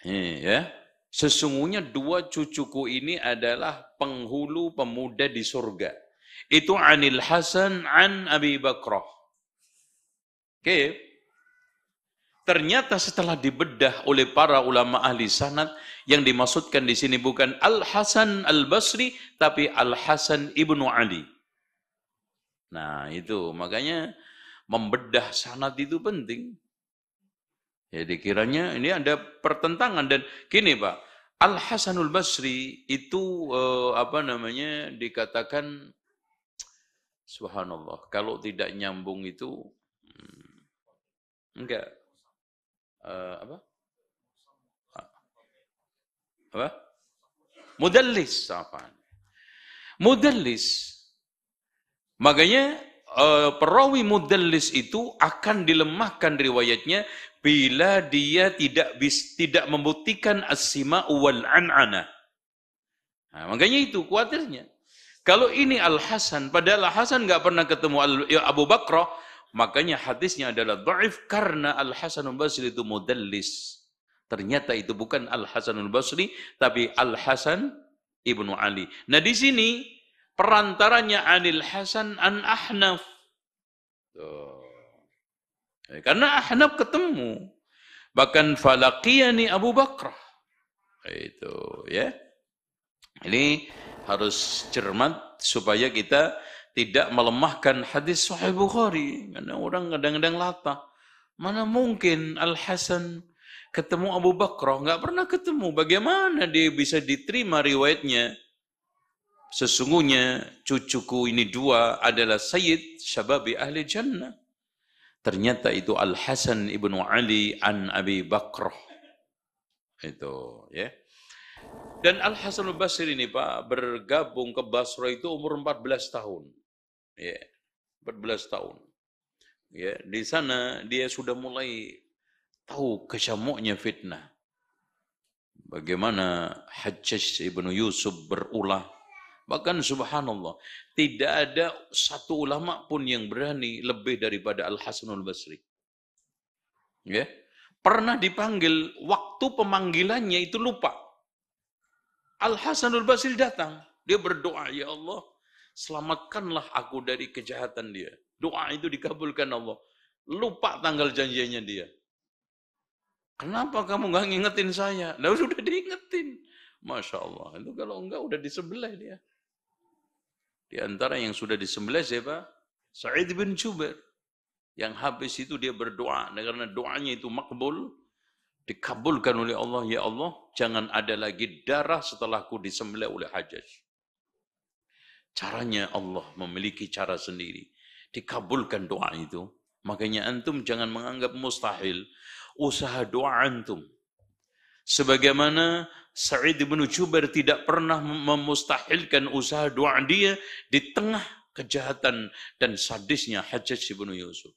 Ya. Sesungguhnya dua cucuku ini adalah penghulu pemuda di surga. Itu Anil Hasan an Abi Bakrah. Oke. Ternyata setelah dibedah oleh para ulama ahli sanad, yang dimaksudkan di sini bukan Al-Hasan Al-Basri, tapi Al-Hasan Ibnu Ali. Nah itu, makanya membedah sanad itu penting. Jadi kiranya ini ada pertentangan. Dan gini Pak, Al-Hasanul Basri itu dikatakan, subhanallah, kalau tidak nyambung itu, enggak. Mudallis. Mudallis. Makanya perawi mudallis itu akan dilemahkan riwayatnya bila dia tidak membuktikan as-sima' wal an'ana. Nah, makanya itu khawatirnya. Kalau ini Al-Hasan, padahal Al-Hasan nggak pernah ketemu Abu Bakrah, makanya hadisnya adalah dhaif karena Al-Hasanul Basri itu mudallis. Ternyata itu bukan Al-Hasanul Basri, tapi Al-Hasan Ibnu Ali. Nah di sini perantaranya Anil Hasan an Ahnaf. Karena Ahnaf ketemu. Bahkan falaqiyani Abu Bakrah. Itu ya. Ini harus cermat supaya kita tidak melemahkan hadis Sahih Bukhari. Karena orang kadang-kadang latah. Mana mungkin Al-Hasan ketemu Abu Bakrah? Nggak pernah ketemu. Bagaimana dia bisa diterima riwayatnya? Sesungguhnya cucuku ini dua adalah Sayyid Syababi Ahli Jannah. Ternyata itu Al-Hasan Ibnu Ali an Abi Bakrah. Itu ya. Dan Al-Hasanul Basri ini Pak bergabung ke Basra itu umur 14 tahun. Ya, 14 tahun. Ya, di sana dia sudah mulai tahu kesyamuknya fitnah. Bagaimana Hajjaj ibnu Yusuf berulah. Bahkan subhanallah, tidak ada satu ulama pun yang berani lebih daripada Al-Hasanul Basri. Ya. Pernah dipanggil, waktu pemanggilannya itu lupa. Al-Hasanul Basri datang, dia berdoa, ya Allah, selamatkanlah aku dari kejahatan dia. Doa itu dikabulkan Allah. Lupa tanggal janjinya dia. Kenapa kamu nggak ngingetin saya? Nah, sudah diingetin. Masya Allah. Itu kalau enggak udah disembelih dia. Di antara yang sudah disembelih siapa? Sa'id bin Jubair. Yang habis itu dia berdoa. Karena doanya itu makbul. Dikabulkan oleh Allah. Ya Allah, jangan ada lagi darah setelahku disembelih oleh Hajjaj. Caranya Allah memiliki cara sendiri. Dikabulkan doa itu. Makanya antum jangan menganggap mustahil usaha doa antum. Sebagaimana Sa'id bin Jubair tidak pernah memustahilkan usaha doa dia di tengah kejahatan dan sadisnya Hajjaj bin Yusuf.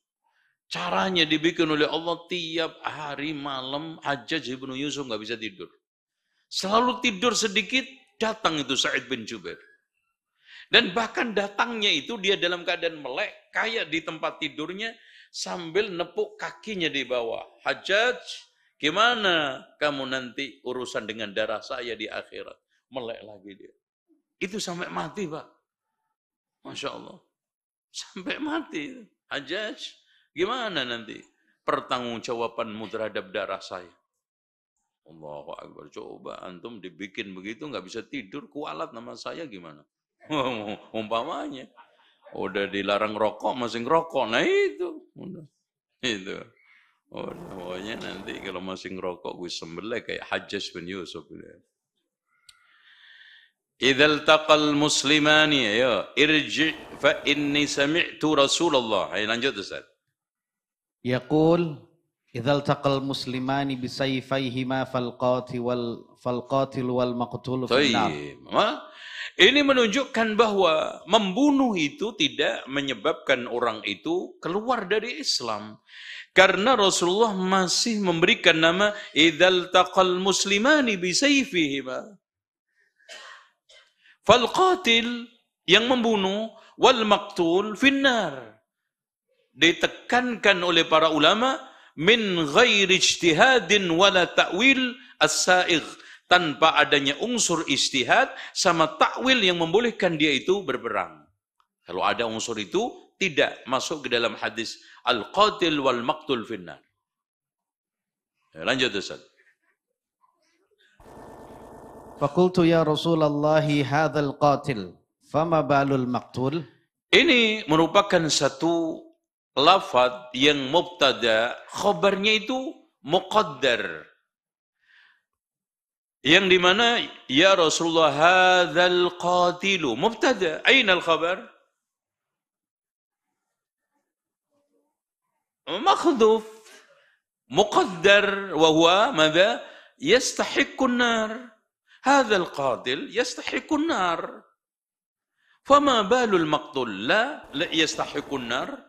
Caranya dibikin oleh Allah, tiap hari malam Hajjaj bin Yusuf nggak bisa tidur. Selalu tidur sedikit, datang itu Sa'id bin Jubair. Dan bahkan datangnya itu dia dalam keadaan melek, kayak di tempat tidurnya, sambil nepuk kakinya di bawah. Hajjaj, gimana kamu nanti urusan dengan darah saya di akhirat? Melek lagi dia. Itu sampai mati, Pak. Masya Allah. Sampai mati. Hajjaj, gimana nanti pertanggungjawabanmu terhadap darah saya? Allahu Akbar. Coba antum dibikin begitu, nggak bisa tidur, kualat nama saya gimana? Umpamanya. Udah dilarang rokok, masih ngerokok. Nah itu. Udah. Itu. Udah, pokoknya nanti kalau masih ngerokok, gue sembelih kayak Hajjaj bin Yusuf. Idzal taqal muslimani, ya, irji fa inni sami'tu Rasulullah. Ayo lanjut Ustaz. Yaqul idzal taqal muslimani bisayfayhima falqatil wal maqtul finnar. Ini menunjukkan bahwa membunuh itu tidak menyebabkan orang itu keluar dari Islam. Karena Rasulullah masih memberikan nama idzal taqal muslimani bisayfihima. Fal qatil yang membunuh wal maqtul finnar. Ditekankan oleh para ulama min ghairi ijtihadin wala ta'wil as-sa'igh. Tanpa adanya unsur ijtihad sama takwil yang membolehkan dia itu berperang. Kalau ada unsur itu tidak masuk ke dalam hadis al-qatil wal maqtul finnar. Lanjut Ustaz. Faqultu ya Rasulullah hadzal qatil fama balul maqtul. Ini merupakan satu lafaz yang mubtada, khabarnya itu muqaddar. Yang dimana ya Rasulullah hadzal qatilu mubtada, aina al-khabar? Makhdhuf muqaddar wa huwa madha yastahiqqu an-nar. Hadzal qatil yastahiqqu an-nar. Fama balul maqtul la yastahiqqu an-nar?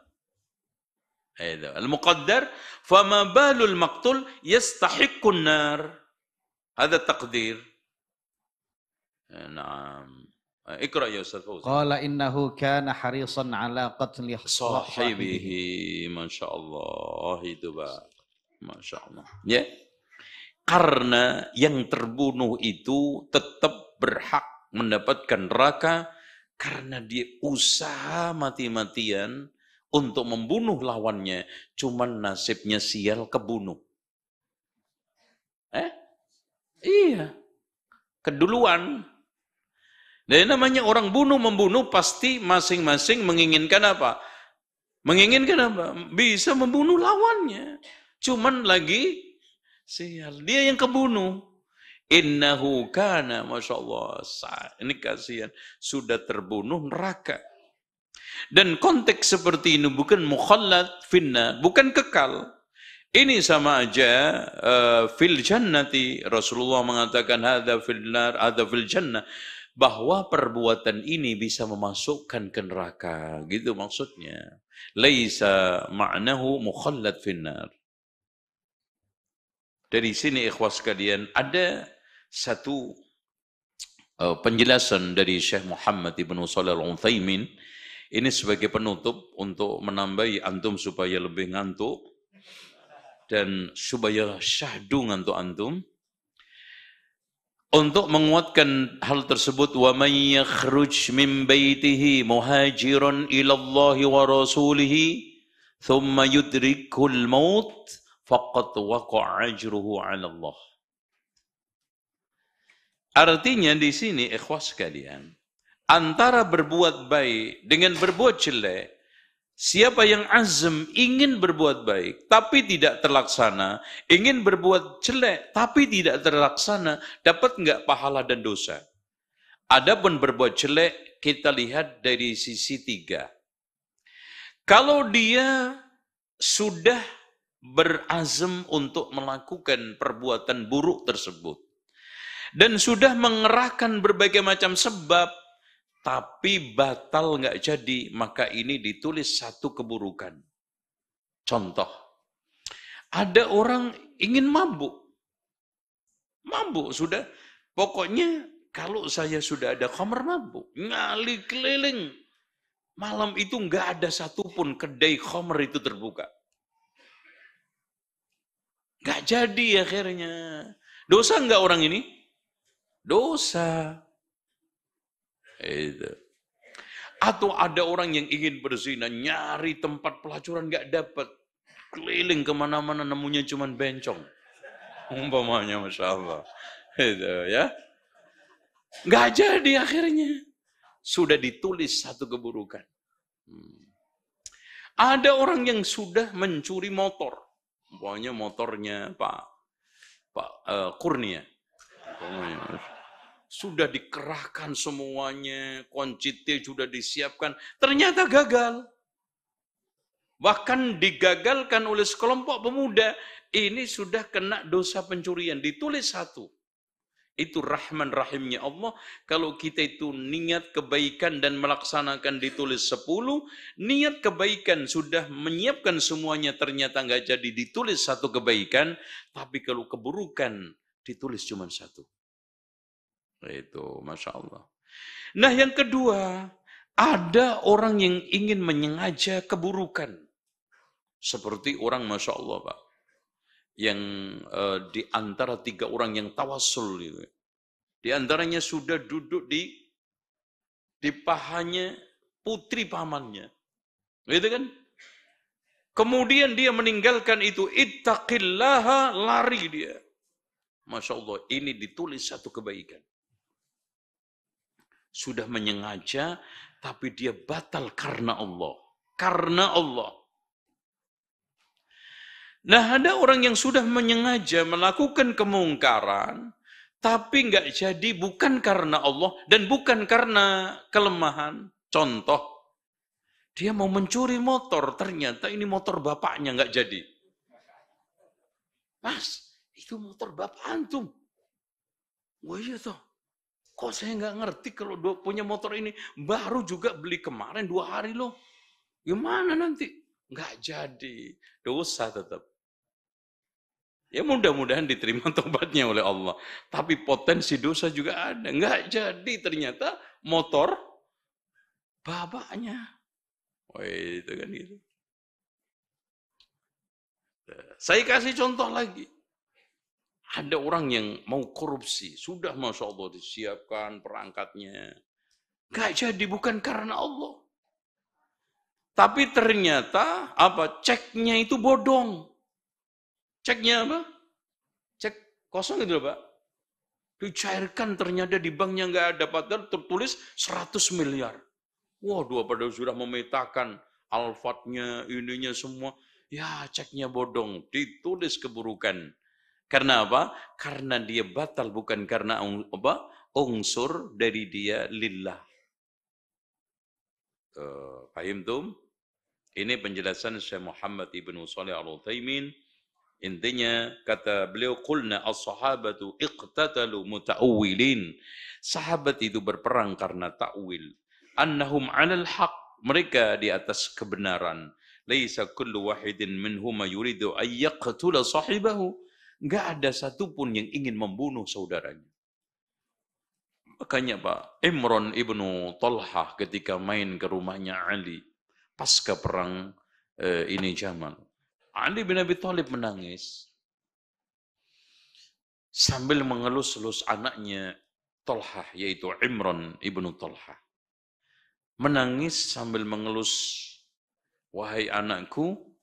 Hadha al-muqaddar fama balul maqtul yastahiqqu an-nar. هذا التقدير. نعم. اقرأ يا أستاذ فوزي. قال إنه كان حريصا على قتل صاحبه. ما شاء الله itu Pak. Masya Allah. Ya. Karena yang terbunuh itu tetap berhak mendapatkan neraka karena dia usaha mati-matian untuk membunuh lawannya, cuman nasibnya sial kebunuh. Iya, keduluan. Dan namanya orang membunuh pasti masing-masing menginginkan apa? Menginginkan apa? Bisa membunuh lawannya. Cuman lagi sial, dia yang kebunuh. Innahu kana, Masya Allah, ini kasihan, sudah terbunuh neraka. Dan konteks seperti ini bukan mukhallad finnar, bukan kekal. Ini sama aja fil jannati. Rasulullah mengatakan hadza fil nar, hadza fil jannah, bahwa perbuatan ini bisa memasukkan ke neraka. Gitu maksudnya. Laisa ma'nahu mukhallad fin nar. Dari sini ikhwas sekalian ada satu penjelasan dari Syekh Muhammad Ibn Shalih Al-Utsaimin ini sebagai penutup untuk menambahi antum supaya lebih ngantuk dan supaya syahdu ngantuk antum. Untuk menguatkan hal tersebut, wa may yakhruj min baitihi muhajiran ila Allah wa rasulih thumma yudrikul maut faqad waqa'a ajruhu 'ala Allah. Artinya di sini ikhwas sekalian, antara berbuat baik dengan berbuat jelek, siapa yang azam ingin berbuat baik tapi tidak terlaksana, ingin berbuat jelek tapi tidak terlaksana, dapat enggak pahala dan dosa? Adapun berbuat jelek, kita lihat dari sisi tiga. Kalau dia sudah berazam untuk melakukan perbuatan buruk tersebut, dan sudah mengerahkan berbagai macam sebab, tapi batal nggak jadi, maka ini ditulis satu keburukan. Contoh, ada orang ingin mabuk. Mabuk sudah, pokoknya kalau saya sudah ada khamr mabuk, ngali keliling. Malam itu nggak ada satupun kedai khamr itu terbuka. Nggak jadi akhirnya. Dosa nggak orang ini? Dosa. Itu. Atau ada orang yang ingin berzina, nyari tempat pelacuran nggak dapat, keliling kemana-mana nemunya cuma bencong, umpamanya, masya Allah, itu ya, nggak jadi akhirnya, sudah ditulis satu keburukan. Ada orang yang sudah mencuri motor, umpamanya motornya Pak Kurnia. Sudah dikerahkan semuanya, kunci T sudah disiapkan, ternyata gagal. Bahkan digagalkan oleh sekelompok pemuda, ini sudah kena dosa pencurian, ditulis satu. Itu rahman rahimnya Allah, kalau kita itu niat kebaikan dan melaksanakan ditulis 10, niat kebaikan sudah menyiapkan semuanya, ternyata nggak jadi, ditulis satu kebaikan, tapi kalau keburukan ditulis cuma satu. Itu, masya Allah. Nah yang kedua, ada orang yang ingin menyengaja keburukan. Seperti orang, masya Allah Pak, yang di antara 3 orang yang tawasul itu. Di antaranya sudah duduk di pahanya putri pamannya. Gitu kan? Kemudian dia meninggalkan itu, ittaqillaha, lari dia. Masya Allah, ini ditulis satu kebaikan. Sudah menyengaja, tapi dia batal karena Allah. Karena Allah. Nah, ada orang yang sudah menyengaja melakukan kemungkaran, tapi nggak jadi, bukan karena Allah dan bukan karena kelemahan. Contoh, dia mau mencuri motor, ternyata ini motor bapaknya, nggak jadi. Mas, itu motor bapak antum. Wah iya toh. Kok saya nggak ngerti kalau punya motor ini, baru juga beli kemarin 2 hari loh. Gimana nanti? Nggak jadi, dosa tetap. Ya mudah-mudahan diterima tobatnya oleh Allah. Tapi potensi dosa juga ada. Nggak jadi, ternyata motor bapaknya. Oh itu kan gitu. Saya kasih contoh lagi. Ada orang yang mau korupsi, sudah masya Allah disiapkan perangkatnya, nggak jadi, bukan karena Allah. Tapi ternyata apa? Ceknya itu bodong. Ceknya apa? Cek kosong itu Pak. Dicairkan, ternyata di banknya nggak ada, padahal tertulis 100 miliar. Waduh, padahal sudah memetakan alfatnya, ininya semua. Ya ceknya bodong, ditulis keburukan. Karena apa? Karena dia batal, bukan karena apa? Unsur dari dia lillah. Paham tum? Ini penjelasan Syekh Muhammad Ibn Shalih Al-Utsaimin. Intinya kata beliau, qulna as-sahabatu iqtatalu muta'awwilin. Sahabat itu berperang karena ta'wil. Annahum 'alal haq, mereka di atas kebenaran. Laisa kullu wahidin minhum yuridu ay yaqtula sahibahu. Nggak ada satupun yang ingin membunuh saudaranya. Makanya Pak, Imran ibnu Talhah ketika main ke rumahnya Ali, pasca perang ini Jamal. Ali bin Abi Thalib menangis sambil mengelus-elus anaknya Talhah, yaitu Imran ibnu Talhah. Menangis sambil mengelus, wahai anakku,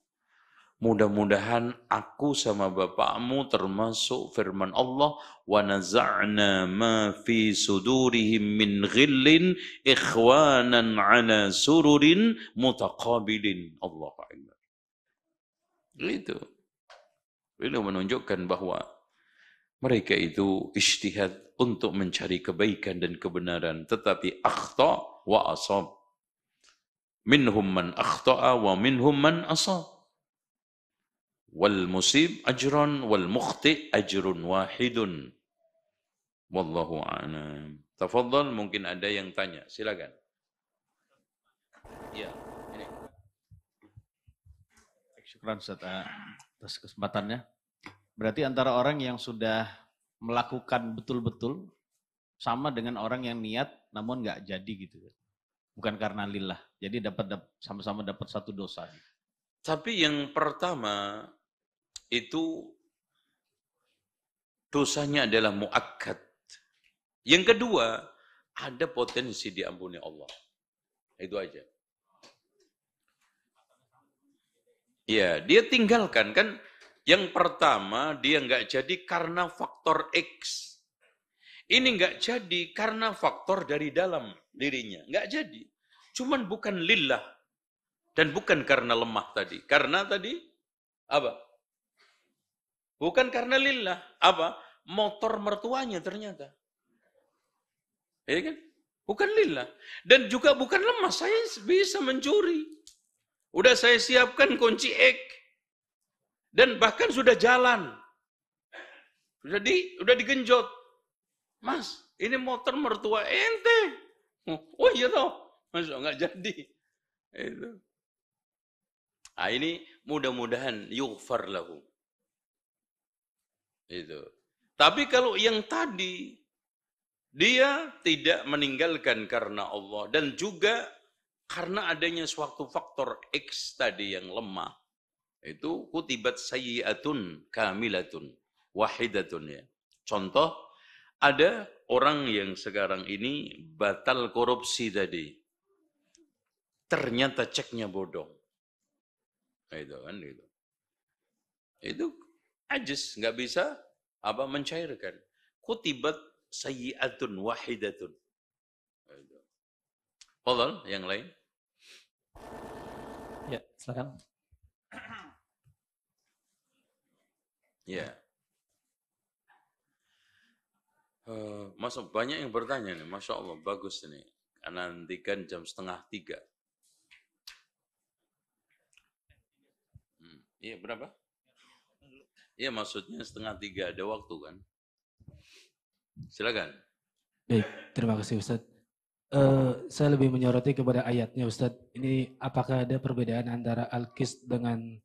mudah-mudahan aku sama bapakmu termasuk firman Allah, wa naza'na ma fi sudurihim min ghillin ikhwanan ala sururin mutaqabilin. Allahu akbar. Itu. Itu menunjukkan bahwa mereka itu ijtihad untuk mencari kebaikan dan kebenaran, tetapi akhta wa asab. Minhum man akhta'a wa minhum man asab. Wal musib ajrun wal mukhti ajrun wahidun. Wallahu a'lam. Tafadhal, mungkin ada yang tanya. Silakan. Ya, ini. Syukran Ustaz atas kesempatannya. Berarti antara orang yang sudah melakukan betul-betul sama dengan orang yang niat namun nggak jadi gitu. Bukan karena lillah. Jadi sama-sama dapat satu dosa. Tapi yang pertama itu dosanya adalah muakkad. Yang kedua, ada potensi diampuni Allah. Itu aja. Ya, dia tinggalkan kan. Yang pertama dia nggak jadi karena faktor X. Ini nggak jadi karena faktor dari dalam dirinya. Nggak jadi. Cuman bukan lillah. Dan bukan karena lemah tadi. Karena tadi, apa? Bukan karena lillah. Apa? Motor mertuanya ternyata. Ya kan? Bukan lillah. Dan juga bukan lemah. Saya bisa mencuri. Udah saya siapkan kunci X. Dan bahkan sudah jalan. Udah digenjot. Mas, ini motor mertua ente. Oh iya toh. Masuk nggak jadi. Itu. Nah, ini mudah-mudahan yughfar lahu. Itu. Tapi kalau yang tadi dia tidak meninggalkan karena Allah dan juga karena adanya suatu faktor X tadi yang lemah. Itu kutibat sayyi'atun kamilatun wahidatun ya. Contoh, ada orang yang sekarang ini batal korupsi tadi. Ternyata ceknya bodong. Itu kan itu. Itu ajis, nggak bisa apa mencairkan. Kutibat sayyi'atun wahidatun. Itu. Fadhal, yang lain. Ya, silakan. Ya. Masuk banyak yang bertanya nih, Masya Allah, bagus ini. Nantikan jam 2:30. Iya, berapa? Iya, maksudnya 2:30 ada waktu kan? Silakan. Baik, terima kasih Ustadz. Saya lebih menyoroti kepada ayatnya Ustadz. Ini apakah ada perbedaan antara al-qist dengan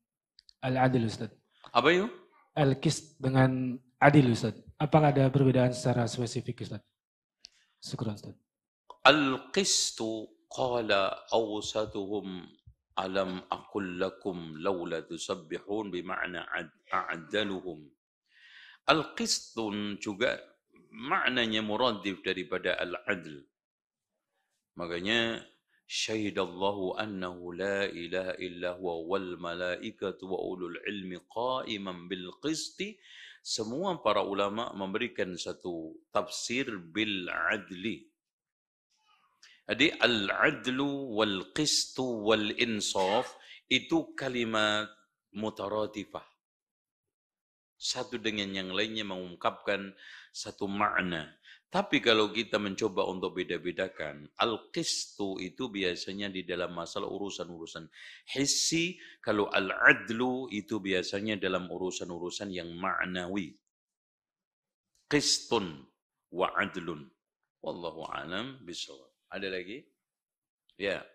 al-adil Ustadz? Apa itu? Al-qist dengan adil Ustadz. Apakah ada perbedaan secara spesifik Ustadz? Syukran Ustadz. Al-qistu qala awsatuhum alam aqul lakum lawla tusabbihun bima'na a'daluhum. Al-qistun juga maknanya muradif daripada al-adl. Makanya syahidallahu annahu la ilaha illa huwa wal malaikatu wa ulul ilmi qa'iman bil qisti. Semua para ulama memberikan satu tafsir bil adli. Jadi al-adlu wal qistu wal insaf itu kalimat mutaratifah. Satu dengan yang lainnya mengungkapkan satu makna. Tapi kalau kita mencoba untuk beda-bedakan, al-qistu itu biasanya di dalam masalah urusan-urusan hissi, kalau al-adlu itu biasanya dalam urusan-urusan yang ma'nawi. Qistun wa adlun. Wallahu a'lam bishawab. Ada lagi? Ya.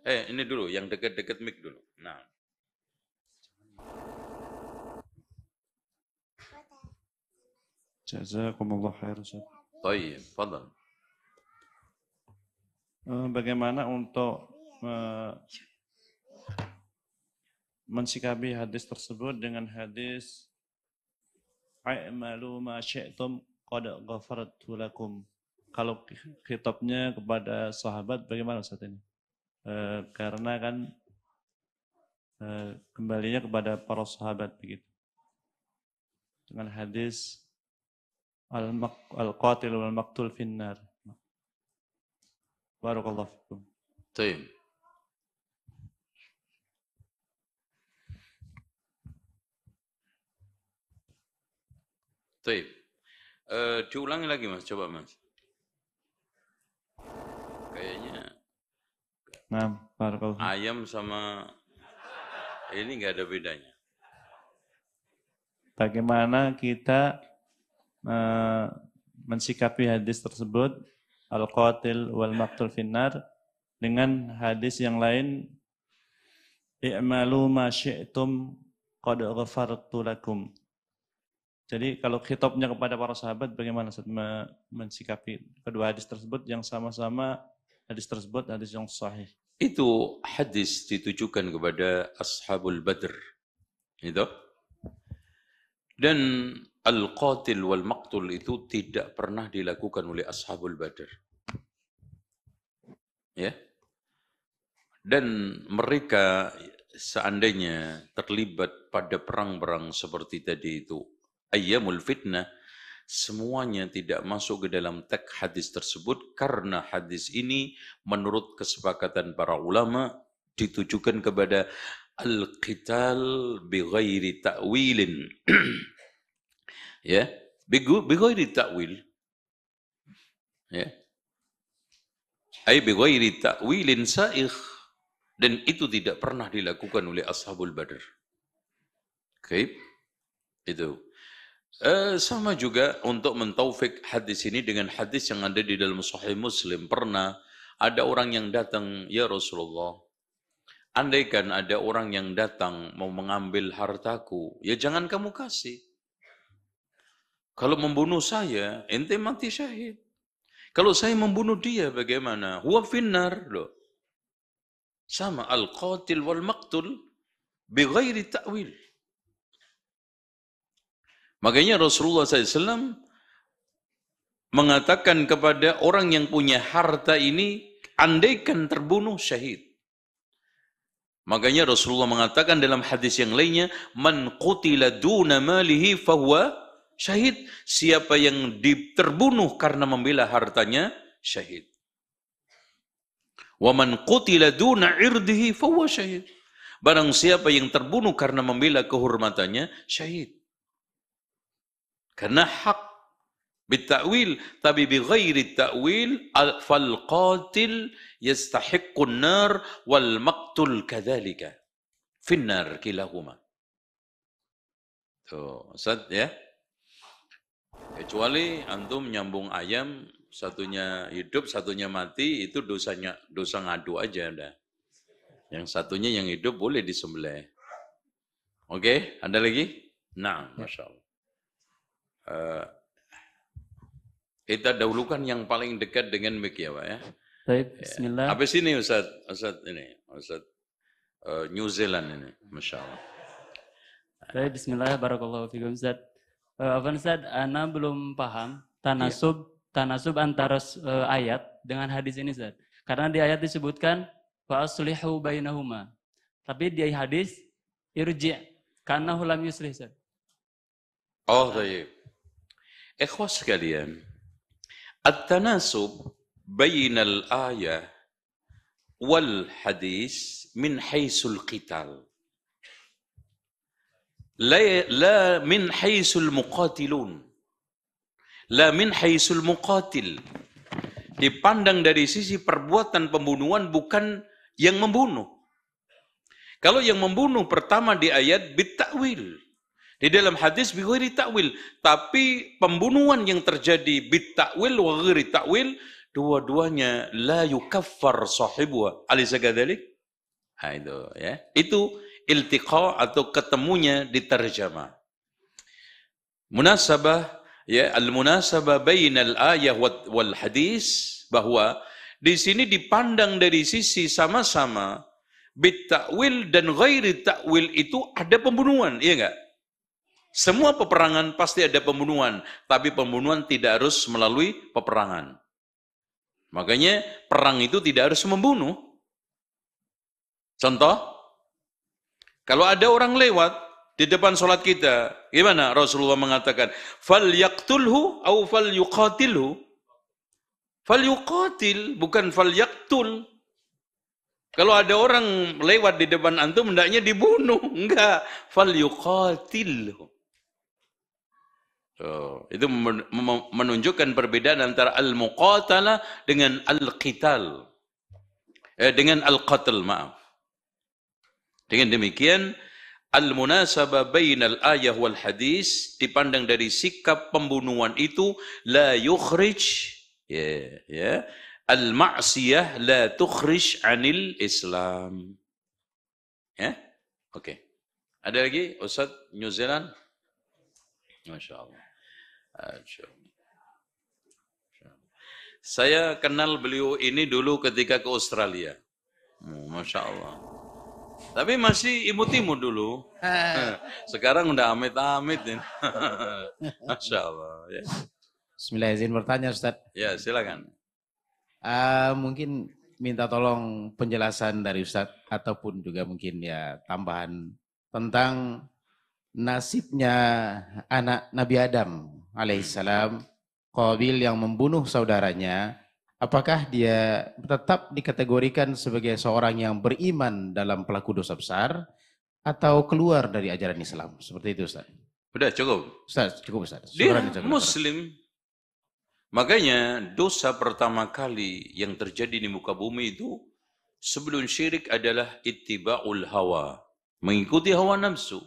Ini dulu, yang dekat-dekat mic dulu. Nah. Jazakumullah khair Ustaz. Baik, fadal. Bagaimana untuk mensikapi hadis tersebut dengan hadis "I'malu ma syi'tum qad ghafartu lakum." Kalau khitabnya kepada sahabat bagaimana Ustaz ini? Karena kan kembalinya kepada para sahabat begitu. Dengan hadis al-qatil wal maqtul finnar. Barakallahu fikum. Baik. Baik. Diulangi lagi Mas, coba Mas. Kayaknya Nah, barakallahu. ayam sama ini nggak ada bedanya. Bagaimana kita mensikapi hadis tersebut al-qatil wal maqtul finnar dengan hadis yang lain i'malu ma syi'tum qad ghafartu lakum. Jadi kalau khitabnya kepada para sahabat bagaimana Ustaz mensikapi kedua hadis tersebut yang sama-sama hadis tersebut hadis yang sahih. Itu hadis ditujukan kepada Ashabul Badr. Itu. Dan al-qatil wal maqtul itu tidak pernah dilakukan oleh Ashabul Badr. Ya. Dan mereka seandainya terlibat pada perang-perang seperti tadi itu, ayyamul fitnah, semuanya tidak masuk ke dalam teks hadis tersebut karena hadis ini menurut kesepakatan para ulama ditujukan kepada al-qital bighairi ta'wilin. Ya, bighairi ta'wil. Ya. Ai bighairi ta'wilin sa'ikh, dan itu tidak pernah dilakukan oleh Ashabul Badr. Oke. Itu. Sama juga untuk mentaufik hadis ini dengan hadis yang ada di dalam Sahih Muslim. Pernah ada orang yang datang, ya Rasulullah, andaikan ada orang yang datang mau mengambil hartaku, ya jangan kamu kasih. Kalau membunuh saya, ente mati syahid. Kalau saya membunuh dia, bagaimana? Huwa finnar, loh. Sama al-qatil wal maqtul bighairi ta'wil. Makanya Rasulullah SAW mengatakan kepada orang yang punya harta ini, andaikan terbunuh syahid. Makanya Rasulullah mengatakan dalam hadis yang lainnya, man qutila duna malihi fahuwa syahid. Siapa yang terbunuh karena membela hartanya, syahid. Wa man qutila duna irdihi fahuwa syahid. Barang siapa yang terbunuh karena membela kehormatannya, syahid. Karena hak bita'wil, tapi bighairi ta'wil, fal qatil yastahiqqun nar wal maqtul kadzalika finnar kilahuma. Tuh, Ustaz ya. Kecuali antum nyambung ayam, satunya hidup, satunya mati, itu dosanya dosa ngadu aja udah. Yang satunya yang hidup boleh disembelih. Oke, ada lagi? Nah, Masya Allah. Kita dahulukan yang paling dekat dengan mic ya Pak ya. Baik, bismillah. Habis ini Ustaz ini, Ustaz New Zealand ini, Masya Allah. Baik, bismillah, barakallahu fikum Ustaz. Afwan Ustaz, ana belum paham tanasub antara ayat dengan hadis ini Ustaz. Karena di ayat disebutkan fa aslihu bainahuma. Tapi di hadis irji' karena lam yuslih Ustaz. Oh, baik. Ikhwas sekalian, at-tanasub bainal ayah wal hadis min haisul qital. La min haisul muqatilun. La min haisul muqatil. Dipandang dari sisi perbuatan pembunuhan, bukan yang membunuh. Kalau yang membunuh pertama di ayat bit-ta'wil. Di dalam hadis bighairi ta'wil, tapi pembunuhan yang terjadi bit-ta'wil wa ghairi ta'wil, dua-duanya la yukaffar sahibuha. Alaysa kadzalik? Itu ya. Itu iltiqa atau ketemunya di terjemah. Munasabah Ya, al-munasabah bainal ayah wal hadis, bahwa di sini dipandang dari sisi sama-sama bitakwil dan ghairi takwil itu ada pembunuhan, iya enggak? Semua peperangan pasti ada pembunuhan, tapi pembunuhan tidak harus melalui peperangan. Makanya perang itu tidak harus membunuh. Contoh, kalau ada orang lewat di depan sholat kita, gimana Rasulullah mengatakan, fal yaqtulhu au fal yuqatilhu. Fal yuqatil, bukan fal yaqtul. Kalau ada orang lewat di depan antum, hendaknya dibunuh. Enggak, fal yuqatilhu. So, itu menunjukkan perbedaan antara al-muqatalah dengan al-qital. Dengan al-qatl, maaf. Dengan demikian, al-munasabah bainal ayah wal hadis dipandang dari sikap pembunuhan itu la yukhrij al-ma'siyah la tukhrij anil Islam. Ya? Oke. Ada lagi Ustaz New Zealand? Masya Allah. Saya kenal beliau ini dulu ketika ke Australia. Masya Allah. Tapi masih imut-imut dulu. Sekarang udah amit-amit. Masya Allah. Ya. Bismillah, izin bertanya Ustaz. Ya, silakan. Mungkin minta tolong penjelasan dari Ustaz ataupun juga mungkin ya tambahan tentang nasibnya anak Nabi Adam alaihissalam, Qabil yang membunuh saudaranya. Apakah dia tetap dikategorikan sebagai seorang yang beriman dalam pelaku dosa besar atau keluar dari ajaran Islam? Seperti itu Ustaz. Udah cukup? Ustaz, cukup Ustaz. Dia Muslim. Makanya dosa pertama kali yang terjadi di muka bumi itu sebelum syirik adalah ittiba'ul hawa. Mengikuti hawa nafsu.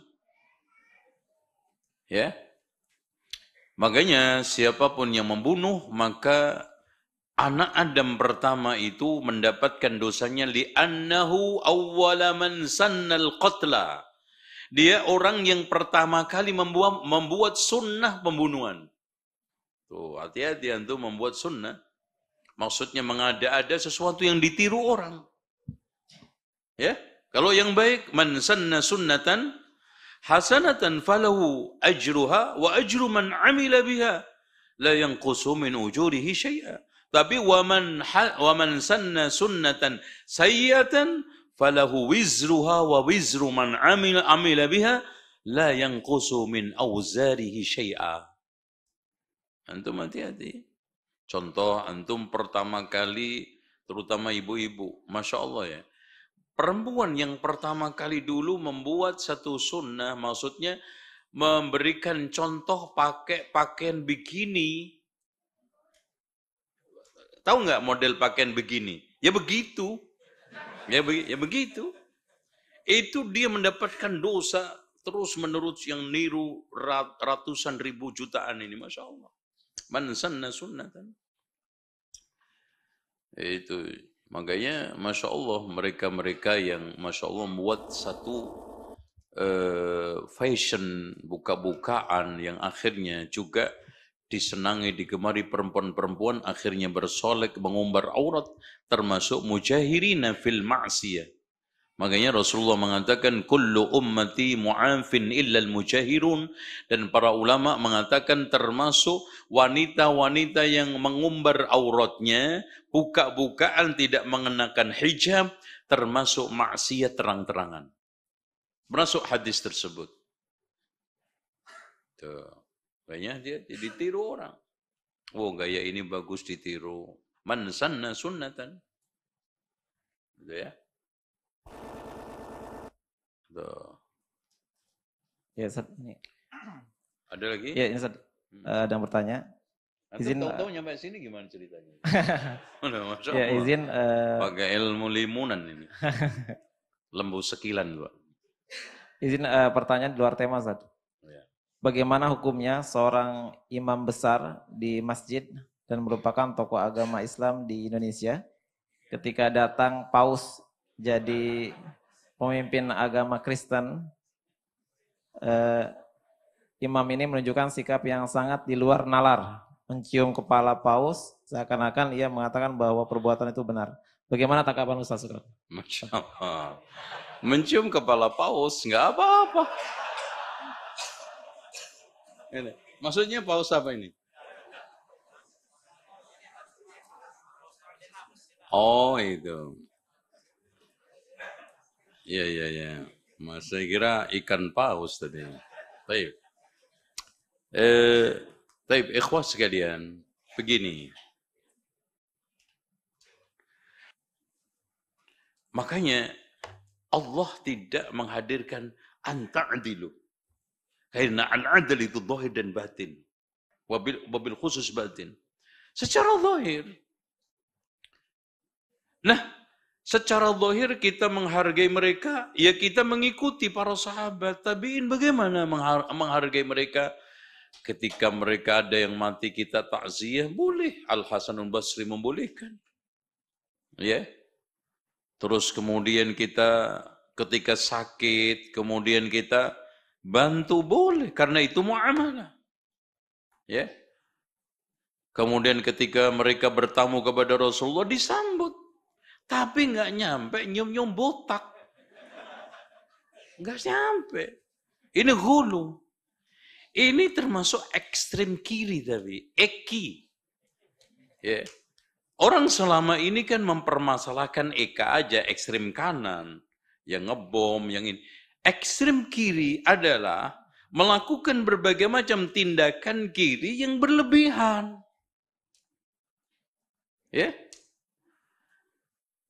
Ya. Makanya siapapun yang membunuh, maka anak Adam pertama itu mendapatkan dosanya li'annahu awwala man sannal qatla. Dia orang yang pertama kali membuat sunnah pembunuhan. Tuh, hati-hati antum membuat sunnah. Maksudnya mengada-ada sesuatu yang ditiru orang. Ya, kalau yang baik, man sanna sunnatan hasanatan falahu ajruha wa ajru man amila biha la yanqusu min ujurihi syai'a. Tapi wa man sanna sunnatan sayyatan falahu wizruha wa wizru man amila biha la yanqusu min auzarihi syai'a. Antum hati-hati. Contoh antum pertama kali, terutama ibu-ibu, Masya Allah ya. Perempuan yang pertama kali dulu membuat satu sunnah, maksudnya memberikan contoh pakai pakaian bikini. Tahu nggak model pakaian bikini? Ya begitu. Ya begitu. Itu dia mendapatkan dosa terus-menerus yang niru ratusan ribu jutaan ini. Masya Allah. Man sanna sunnatan. Itu. Makanya Masya Allah mereka-mereka yang Masya Allah membuat satu fashion buka-bukaan yang akhirnya juga disenangi, digemari perempuan-perempuan, akhirnya bersolek, mengumbar aurat, termasuk mujahirina fil ma'siyah. Makanya Rasulullah mengatakan kullu ummati mu'afin illal mujahirun, dan para ulama mengatakan termasuk wanita-wanita yang mengumbar auratnya, buka-bukaan tidak mengenakan hijab, termasuk maksiat terang-terangan. Masuk hadis tersebut. Tuh. Banyak dia ditiru orang. Oh, gaya ini bagus ditiru. Man sanna sunnatan. Gitu ya. Tuh. Ya, Ustaz. Ada lagi? Ya, ini Ustaz. Ada yang bertanya. Izin tahu nyampe sini gimana ceritanya? Masya Allah. Ya, izin pakai ilmu limunan ini. Lembu sekilan, Pak. Izin pertanyaan di luar tema, Ustaz. Ya. Bagaimana hukumnya seorang imam besar di masjid dan merupakan tokoh agama Islam di Indonesia ketika datang paus jadi pemimpin agama Kristen imam ini menunjukkan sikap yang sangat di luar nalar, mencium kepala paus, seakan-akan ia mengatakan bahwa perbuatan itu benar. Bagaimana tanggapan Ustaz? Masya Allah. Mencium kepala paus, nggak apa-apa. Ini. Maksudnya paus apa ini? Oh itu. Iya. Mas saya kira ikan paus tadi. Baik. Baik, ikhwah sekalian. Begini. Makanya Allah tidak menghadirkan anta'adilu. Karena al-adil itu zahir dan batin. Wabil khusus batin. Secara zahir. Nah, secara zahir kita menghargai mereka, ya kita mengikuti para sahabat. Tabi'in bagaimana menghargai mereka? Ketika mereka ada yang mati kita takziah, boleh. Al-Hasanul Basri membolehkan. Ya. Terus kemudian kita ketika sakit, kemudian kita bantu boleh, karena itu muamalah. Ya. Kemudian ketika mereka bertamu kepada Rasulullah disambut. Tapi nggak nyampe nyium-nyium botak. Nggak nyampe. Ini hulu. Ini termasuk ekstrem kiri tapi. Eki. Ya. Orang selama ini kan mempermasalahkan eka aja, ekstrem kanan. Yang ngebom, yang ini. Ekstrem kiri adalah melakukan berbagai macam tindakan kiri yang berlebihan. Ya.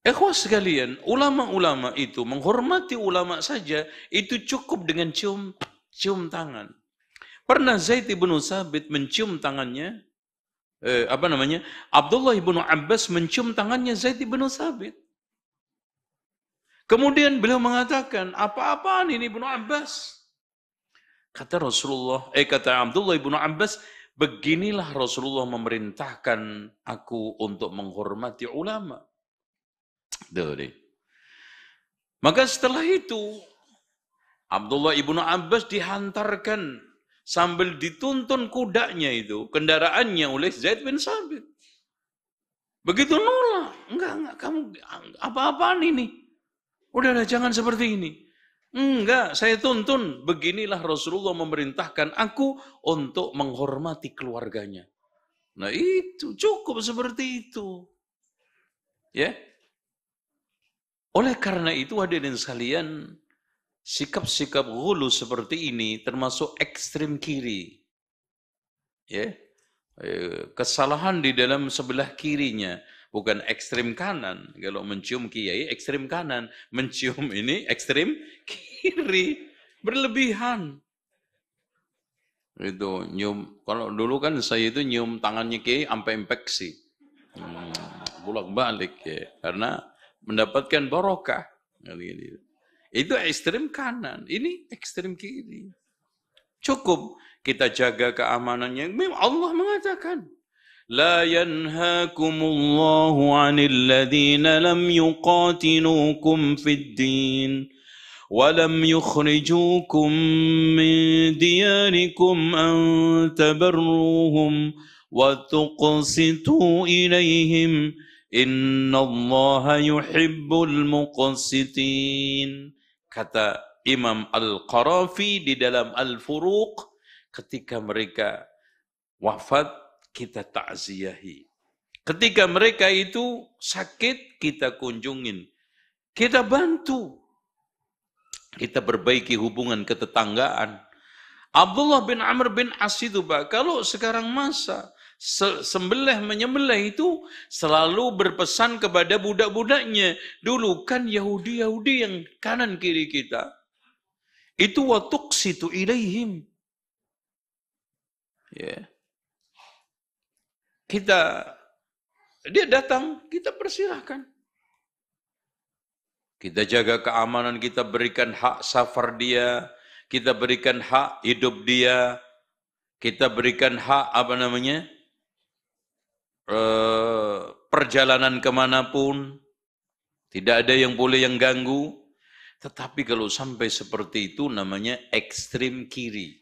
Ikhwah sekalian, ulama-ulama itu menghormati ulama saja, itu cukup dengan cium tangan. Pernah Zaid bin Tsabit mencium tangannya, Abdullah bin Abbas mencium tangannya Zaid bin Tsabit. Kemudian beliau mengatakan, apa-apaan ini Ibnu Abbas? Kata Abdullah bin Abbas, beginilah Rasulullah memerintahkan aku untuk menghormati ulama. Maka setelah itu, Abdullah bin Abbas dihantarkan sambil dituntun kudanya itu, kendaraannya oleh Zaid bin Tsabit. Begitu nolak, enggak, kamu apa-apaan ini? Udahlah, jangan seperti ini. Enggak, saya tuntun. Beginilah Rasulullah memerintahkan aku untuk menghormati keluarganya. Nah itu, cukup seperti itu. Ya. Oleh karena itu hadirin sekalian, sikap-sikap ghulu seperti ini termasuk ekstrem kiri. Ya. Kesalahan di dalam sebelah kirinya. Bukan ekstrem kanan. Kalau mencium kiai, ekstrem kanan. Mencium ini ekstrem kiri. Berlebihan. Itu nyium. Kalau dulu kan saya itu nyium tangannya kiai sampai infeksi. Bolak-balik ya. Karena mendapatkan barokah. Itu ekstrem kanan. Ini ekstrem kiri. Cukup kita jaga keamanannya. Memang Allah mengatakan. لا ينهاكم الله عن الذين لم يقاتلوكم في الدين ولم يخرجوكم من دياركم أن تبروهم وتقسطوا إليهم إن الله يحب المقسطين. Kata Imam Al-Qarafi di dalam Al-Furuq, ketika mereka wafat kita takziahi. Ketika mereka itu sakit, kita kunjungin. Kita bantu. Kita perbaiki hubungan ketetanggaan. Abdullah bin Amr bin As itu, Pak, kalau sekarang masa menyembelih itu selalu berpesan kepada budak-budaknya. Dulu kan Yahudi-Yahudi yang kanan kiri kita. Itu wa tuqsitu ilaihim. Ya. Dia datang, kita persilahkan. Kita jaga keamanan, kita berikan hak safar dia, kita berikan hak hidup dia, kita berikan hak perjalanan kemanapun, tidak ada yang boleh yang ganggu. Tetapi kalau sampai seperti itu namanya ekstrem kiri.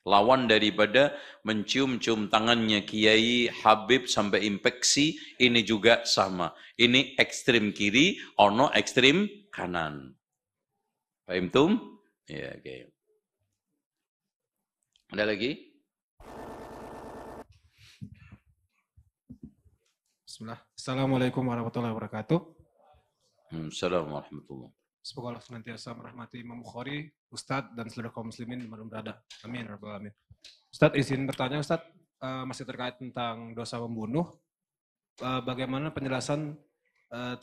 Lawan daripada mencium-cium tangannya Kiai Habib sampai infeksi, ini juga sama. Ini ekstrim kiri, ono ekstrim kanan. Paham tum? Ya, oke. Ada lagi? Bismillah. Assalamualaikum warahmatullahi wabarakatuh. Assalamualaikum warahmatullahi wabarakatuh. Semoga Allah senantiasa merahmati Imam Bukhari, Ustadz, dan seluruh kaum muslimin dimanapun berada. Amin. Rabbal alamin. Ustadz, izin bertanya Ustadz, masih terkait tentang dosa membunuh. Bagaimana penjelasan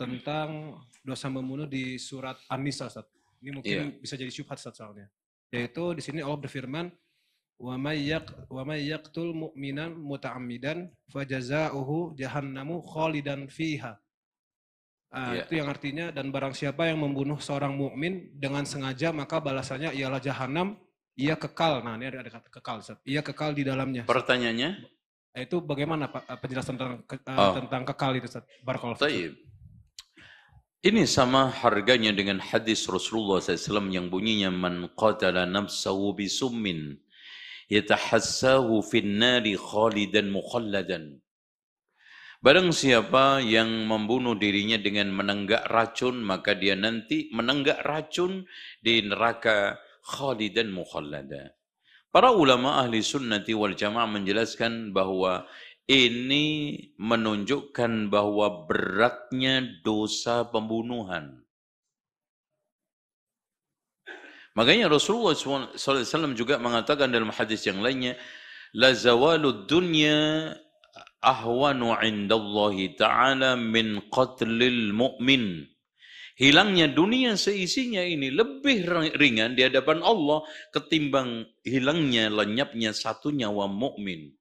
tentang dosa membunuh di surat An-Nisa, Ustadz? Ini mungkin bisa jadi syubhat, Ustadz, soalnya. Yaitu di sini Allah berfirman, wa may yaqtul mu'minan muta'ammidan fajaza'uhu jahannamu khalidan fiha. Itu yang artinya, dan barang siapa yang membunuh seorang mukmin dengan sengaja maka balasannya ialah jahanam, ia kekal. Nah, ini ada kata kekal, Ustaz. Ia kekal di dalamnya. Pertanyaannya? Itu bagaimana Pak penjelasan tentang kekal itu, Ustaz? Barakallahu fiik. Ini sama harganya dengan hadis Rasulullah SAW yang bunyinya man qatala nafsahu bisummin yatahassahu fin nari khalidan mukhalladan. Barang siapa yang membunuh dirinya dengan menenggak racun, maka dia nanti menenggak racun di neraka khalidan mukhallada. Para ulama ahli sunnati wal jamaah menjelaskan bahwa ini menunjukkan bahwa beratnya dosa pembunuhan. Makanya Rasulullah SAW juga mengatakan dalam hadis yang lainnya, la zawalud dunya ahwanu indallahi ta'ala min qatlil mu'min. Hilangnya dunia seisinya ini lebih ringan di hadapan Allah ketimbang hilangnya, lenyapnya satu nyawa mukmin.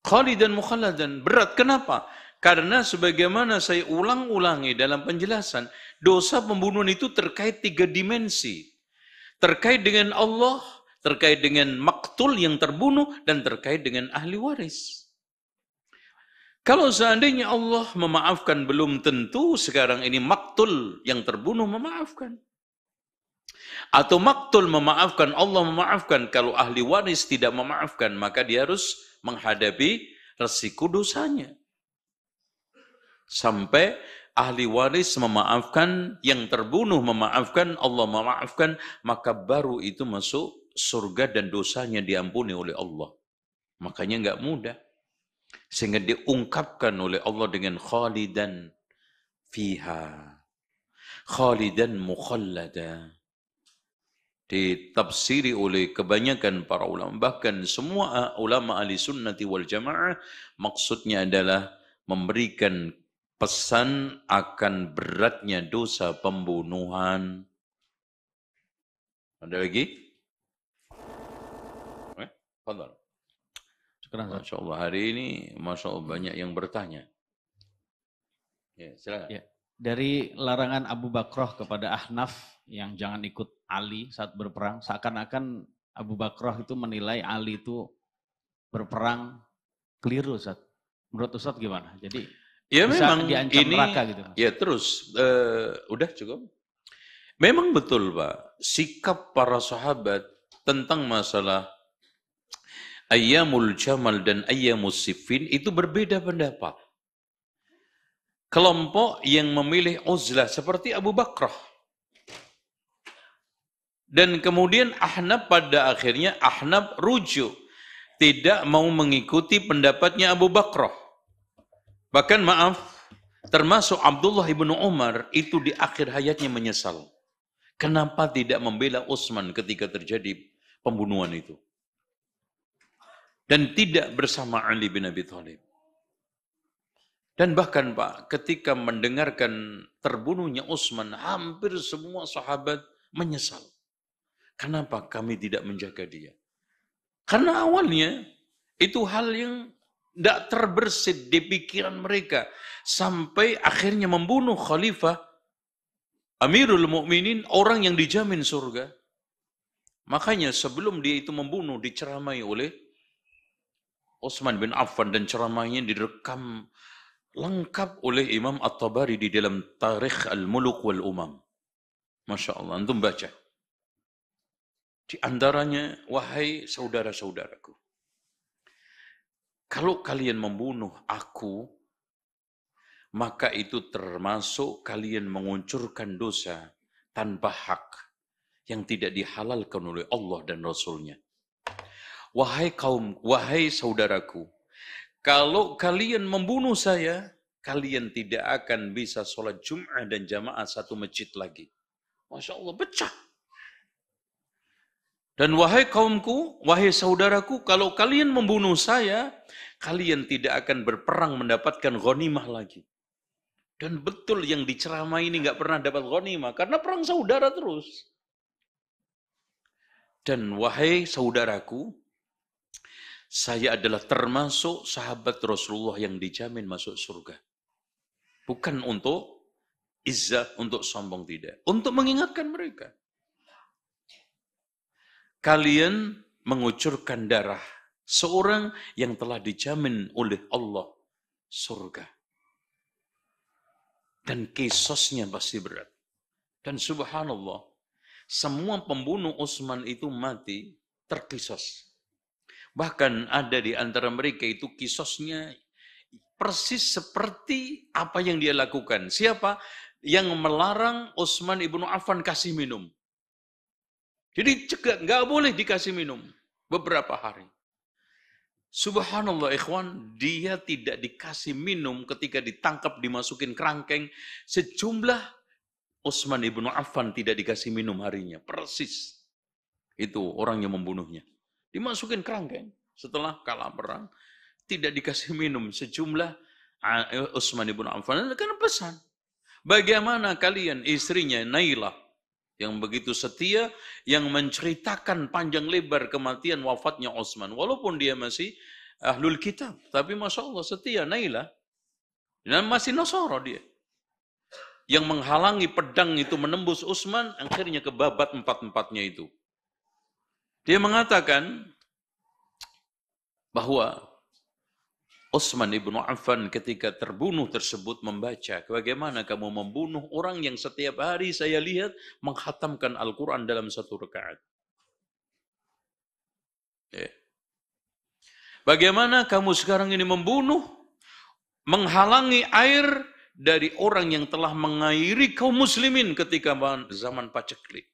Khalidan mukhalladan, berat. Kenapa? Karena sebagaimana saya ulang-ulangi dalam penjelasan, dosa pembunuhan itu terkait 3 dimensi. Terkait dengan Allah, terkait dengan maktul yang terbunuh, dan terkait dengan ahli waris. Kalau seandainya Allah memaafkan, belum tentu sekarang ini maktul yang terbunuh memaafkan. Atau maktul memaafkan, Allah memaafkan. Kalau ahli waris tidak memaafkan, maka dia harus menghadapi resiko dosanya. Sampai ahli waris memaafkan, yang terbunuh memaafkan, Allah memaafkan, maka baru itu masuk surga dan dosanya diampuni oleh Allah. Makanya enggak mudah. Sehingga diungkapkan oleh Allah dengan khalidan fiha. Khalidan mukhallada. Ditafsiri oleh kebanyakan para ulama. Bahkan semua ulama ahli sunnati wal jamaah, maksudnya adalah memberikan pesan akan beratnya dosa pembunuhan. Ada lagi? Fadhal. Masya Allah, hari ini Masya Allah banyak yang bertanya. Ya, silakan. Ya. Dari larangan Abu Bakrah kepada Ahnaf yang jangan ikut Ali saat berperang, seakan-akan Abu Bakrah itu menilai Ali itu berperang keliru, Ustaz. Menurut Ustaz gimana? Jadi ya bisa memang diancam ini, neraka gitu, Mas. Ya terus, udah cukup. Memang betul Pak, sikap para sahabat tentang masalah Ayyamul Jamal dan Ayyamus Siffin itu berbeda pendapat. Kelompok yang memilih uzlah seperti Abu Bakrah. Dan kemudian Ahnaf pada akhirnya Ahnaf rujuk. Tidak mau mengikuti pendapatnya Abu Bakrah. Bahkan maaf, termasuk Abdullah ibnu Umar itu di akhir hayatnya menyesal. Kenapa tidak membela Utsman ketika terjadi pembunuhan itu? Dan tidak bersama Ali bin Abi Thalib. Dan bahkan Pak, ketika mendengarkan terbunuhnya Utsman, hampir semua sahabat menyesal. Kenapa kami tidak menjaga dia? Karena awalnya itu hal yang tidak terbersit di pikiran mereka. Sampai akhirnya membunuh Khalifah Amirul Mukminin, orang yang dijamin surga. Makanya sebelum dia itu membunuh, diceramai oleh Utsman bin Affan, dan ceramahnya direkam lengkap oleh Imam At-Tabari di dalam Tarikh Al-Muluk wal Umam. Masya Allah, antum baca. Di antaranya, wahai saudara-saudaraku, kalau kalian membunuh aku, maka itu termasuk kalian menguncurkan dosa tanpa hak yang tidak dihalalkan oleh Allah dan Rasul-Nya. Wahai kaum, wahai saudaraku, kalau kalian membunuh saya, kalian tidak akan bisa sholat Jum'ah dan jamaah satu masjid lagi. Masya Allah, pecah. Dan wahai kaumku, wahai saudaraku, kalau kalian membunuh saya, kalian tidak akan berperang mendapatkan ghanimah lagi. Dan betul yang diceramai ini nggak pernah dapat ghanimah, karena perang saudara terus. Dan wahai saudaraku, saya adalah termasuk sahabat Rasulullah yang dijamin masuk surga. Bukan untuk izzah, untuk sombong, tidak. Untuk mengingatkan mereka. Kalian mengucurkan darah seorang yang telah dijamin oleh Allah surga. Dan kisosnya pasti berat. Dan subhanallah, semua pembunuh Utsman itu mati terkisos. Bahkan ada di antara mereka itu kisosnya persis seperti apa yang dia lakukan. Siapa? Yang melarang Utsman ibnu Affan kasih minum. Jadi cegah, nggak boleh dikasih minum beberapa hari. Subhanallah ikhwan, dia tidak dikasih minum ketika ditangkap dimasukin kerangkeng. Sejumlah Utsman ibnu Affan tidak dikasih minum harinya. Persis. Itu orang yang membunuhnya. Dimasukin kerangkeng setelah kalah perang. Tidak dikasih minum sejumlah Utsman ibnu Affan. Karena pesan. Bagaimana kalian istrinya Nailah yang begitu setia, yang menceritakan panjang lebar kematian wafatnya Utsman. Walaupun dia masih ahlul kitab. Tapi Masya Allah setia Nailah. Dan masih Nasara dia. Yang menghalangi pedang itu menembus Utsman, akhirnya kebabat empat-empatnya itu. Dia mengatakan bahwa Utsman ibnu Affan ketika terbunuh tersebut membaca, bagaimana kamu membunuh orang yang setiap hari saya lihat menghatamkan Al-Quran dalam satu rakaat. Bagaimana kamu sekarang ini membunuh, menghalangi air dari orang yang telah mengairi kaum muslimin ketika zaman paceklik.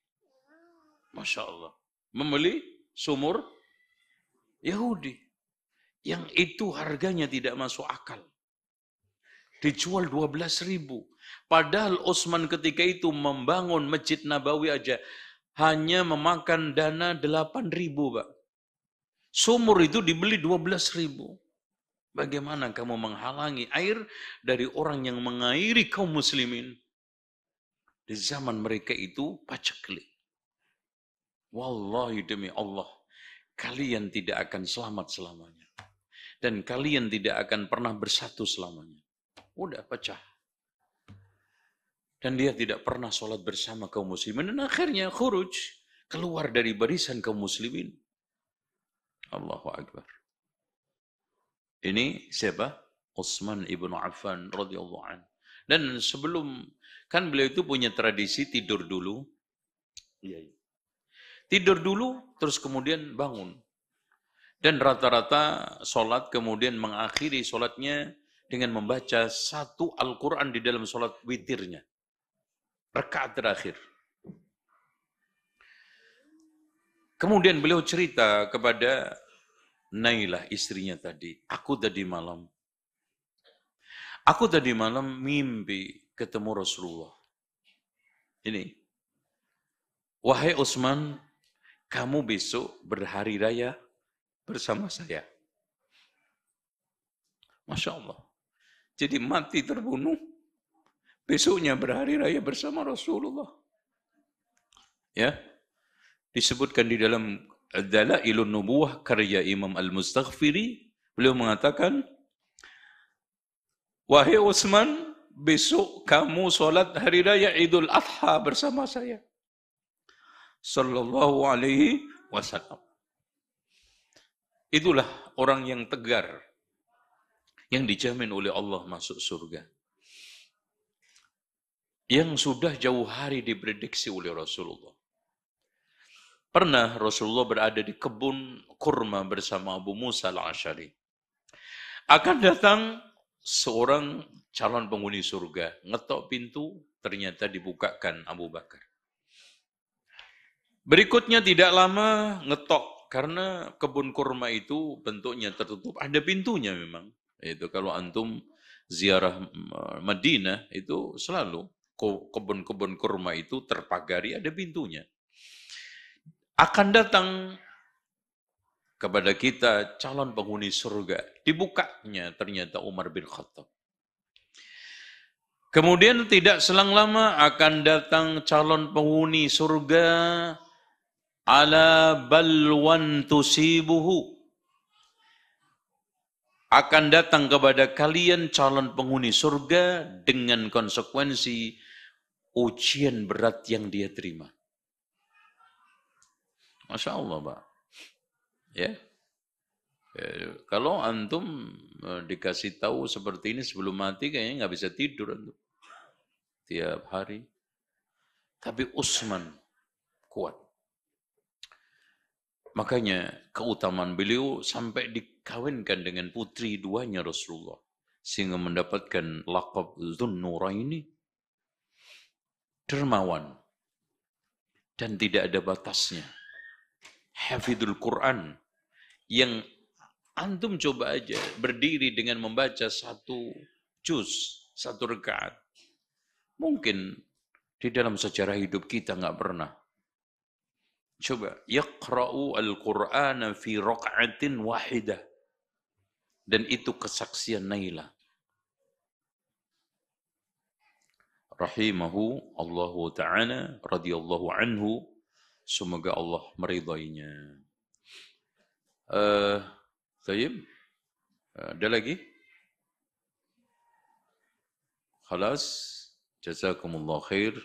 Masya Allah. Membeli sumur Yahudi. Yang itu harganya tidak masuk akal. Dijual 12.000. Padahal Utsman ketika itu membangun Masjid Nabawi aja hanya memakan dana 8.000, Pak. Sumur itu dibeli 12.000. Bagaimana kamu menghalangi air dari orang yang mengairi kaum muslimin? Di zaman mereka itu paceklik. Wallahi demi Allah, kalian tidak akan selamat selamanya. Dan kalian tidak akan pernah bersatu selamanya. Udah pecah. Dan dia tidak pernah sholat bersama kaum muslimin. Dan akhirnya khuruj, keluar dari barisan kaum muslimin. Allahu Akbar. Ini siapa? Utsman ibnu Affan radhiyallahu anhu. Dan sebelum, kan beliau itu punya tradisi tidur dulu. Iya. Tidur dulu, terus kemudian bangun. Dan rata-rata sholat kemudian mengakhiri sholatnya dengan membaca satu Al-Quran di dalam sholat witirnya. Rakaat terakhir. Kemudian beliau cerita kepada Nailah istrinya tadi. Aku tadi malam mimpi ketemu Rasulullah. Ini. Wahai Utsman, kamu besok berhari raya bersama saya. Masya Allah. Jadi mati terbunuh, besoknya berhari raya bersama Rasulullah. Ya, disebutkan di dalam Dalailun Nubuwah karya Imam Al-Mustaghfiri, beliau mengatakan, wahai Utsman, besok kamu sholat hari raya Idul Adha bersama saya. Sallallahu alaihi wasallam. Itulah orang yang tegar, yang dijamin oleh Allah masuk surga. Yang sudah jauh hari diprediksi oleh Rasulullah. Pernah Rasulullah berada di kebun kurma bersama Abu Musa al-Asy'ari. Akan datang seorang calon penghuni surga, ngetok pintu, ternyata dibukakan Abu Bakar. Berikutnya tidak lama ngetok, karena kebun kurma itu bentuknya tertutup, ada pintunya memang. Itu kalau antum ziarah Madinah itu selalu kebun-kebun kurma itu terpagari, ada pintunya. Akan datang kepada kita calon penghuni surga. Dibukanya ternyata Umar bin Khattab. Kemudian tidak selang lama akan datang calon penghuni surga ala balwan tusibuhu. Akan datang kepada kalian calon penghuni surga dengan konsekuensi ujian berat yang dia terima. Masya Allah, Pak. Ya. Kalau antum dikasih tahu seperti ini sebelum mati, kayaknya nggak bisa tidur antum tiap hari. Tapi Utsman kuat. Makanya keutamaan beliau sampai dikawinkan dengan putri duanya Rasulullah, sehingga mendapatkan laqab Dzunnuraini, dermawan dan tidak ada batasnya. Hafidul Quran, yang antum coba aja berdiri dengan membaca satu juz, satu rakaat. Mungkin di dalam sejarah hidup kita nggak pernah. Coba, yaqra'u al-Qur'ana fi raka'atin wahidah. Dan itu kesaksian Naila. Rahimahu Allahu ta'ala, radhiyallahu anhu. Semoga Allah meridainya. Tayyib. Ada lagi? Khalas. Jazakumullah khair.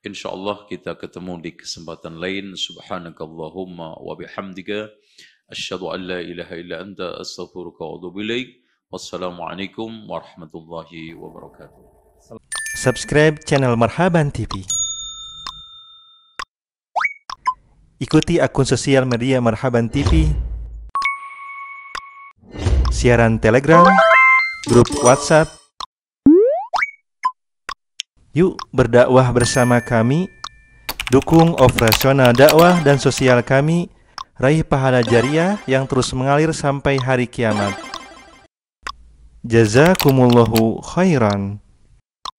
InsyaAllah kita ketemu di kesempatan lain. Subhanakallahumma wa bihamdika. Asyhadu an la ilaha illa anta astaghfiruka wa atubu ilaik. Wassalamualaikum warahmatullahi wabarakatuh. Subscribe channel Marhaban TV. Ikuti akun sosial media Marhaban TV, siaran Telegram, grup WhatsApp. Yuk berdakwah bersama kami, dukung operasional dakwah dan sosial kami, raih pahala jariah yang terus mengalir sampai hari kiamat. Jazakumullahu khairan.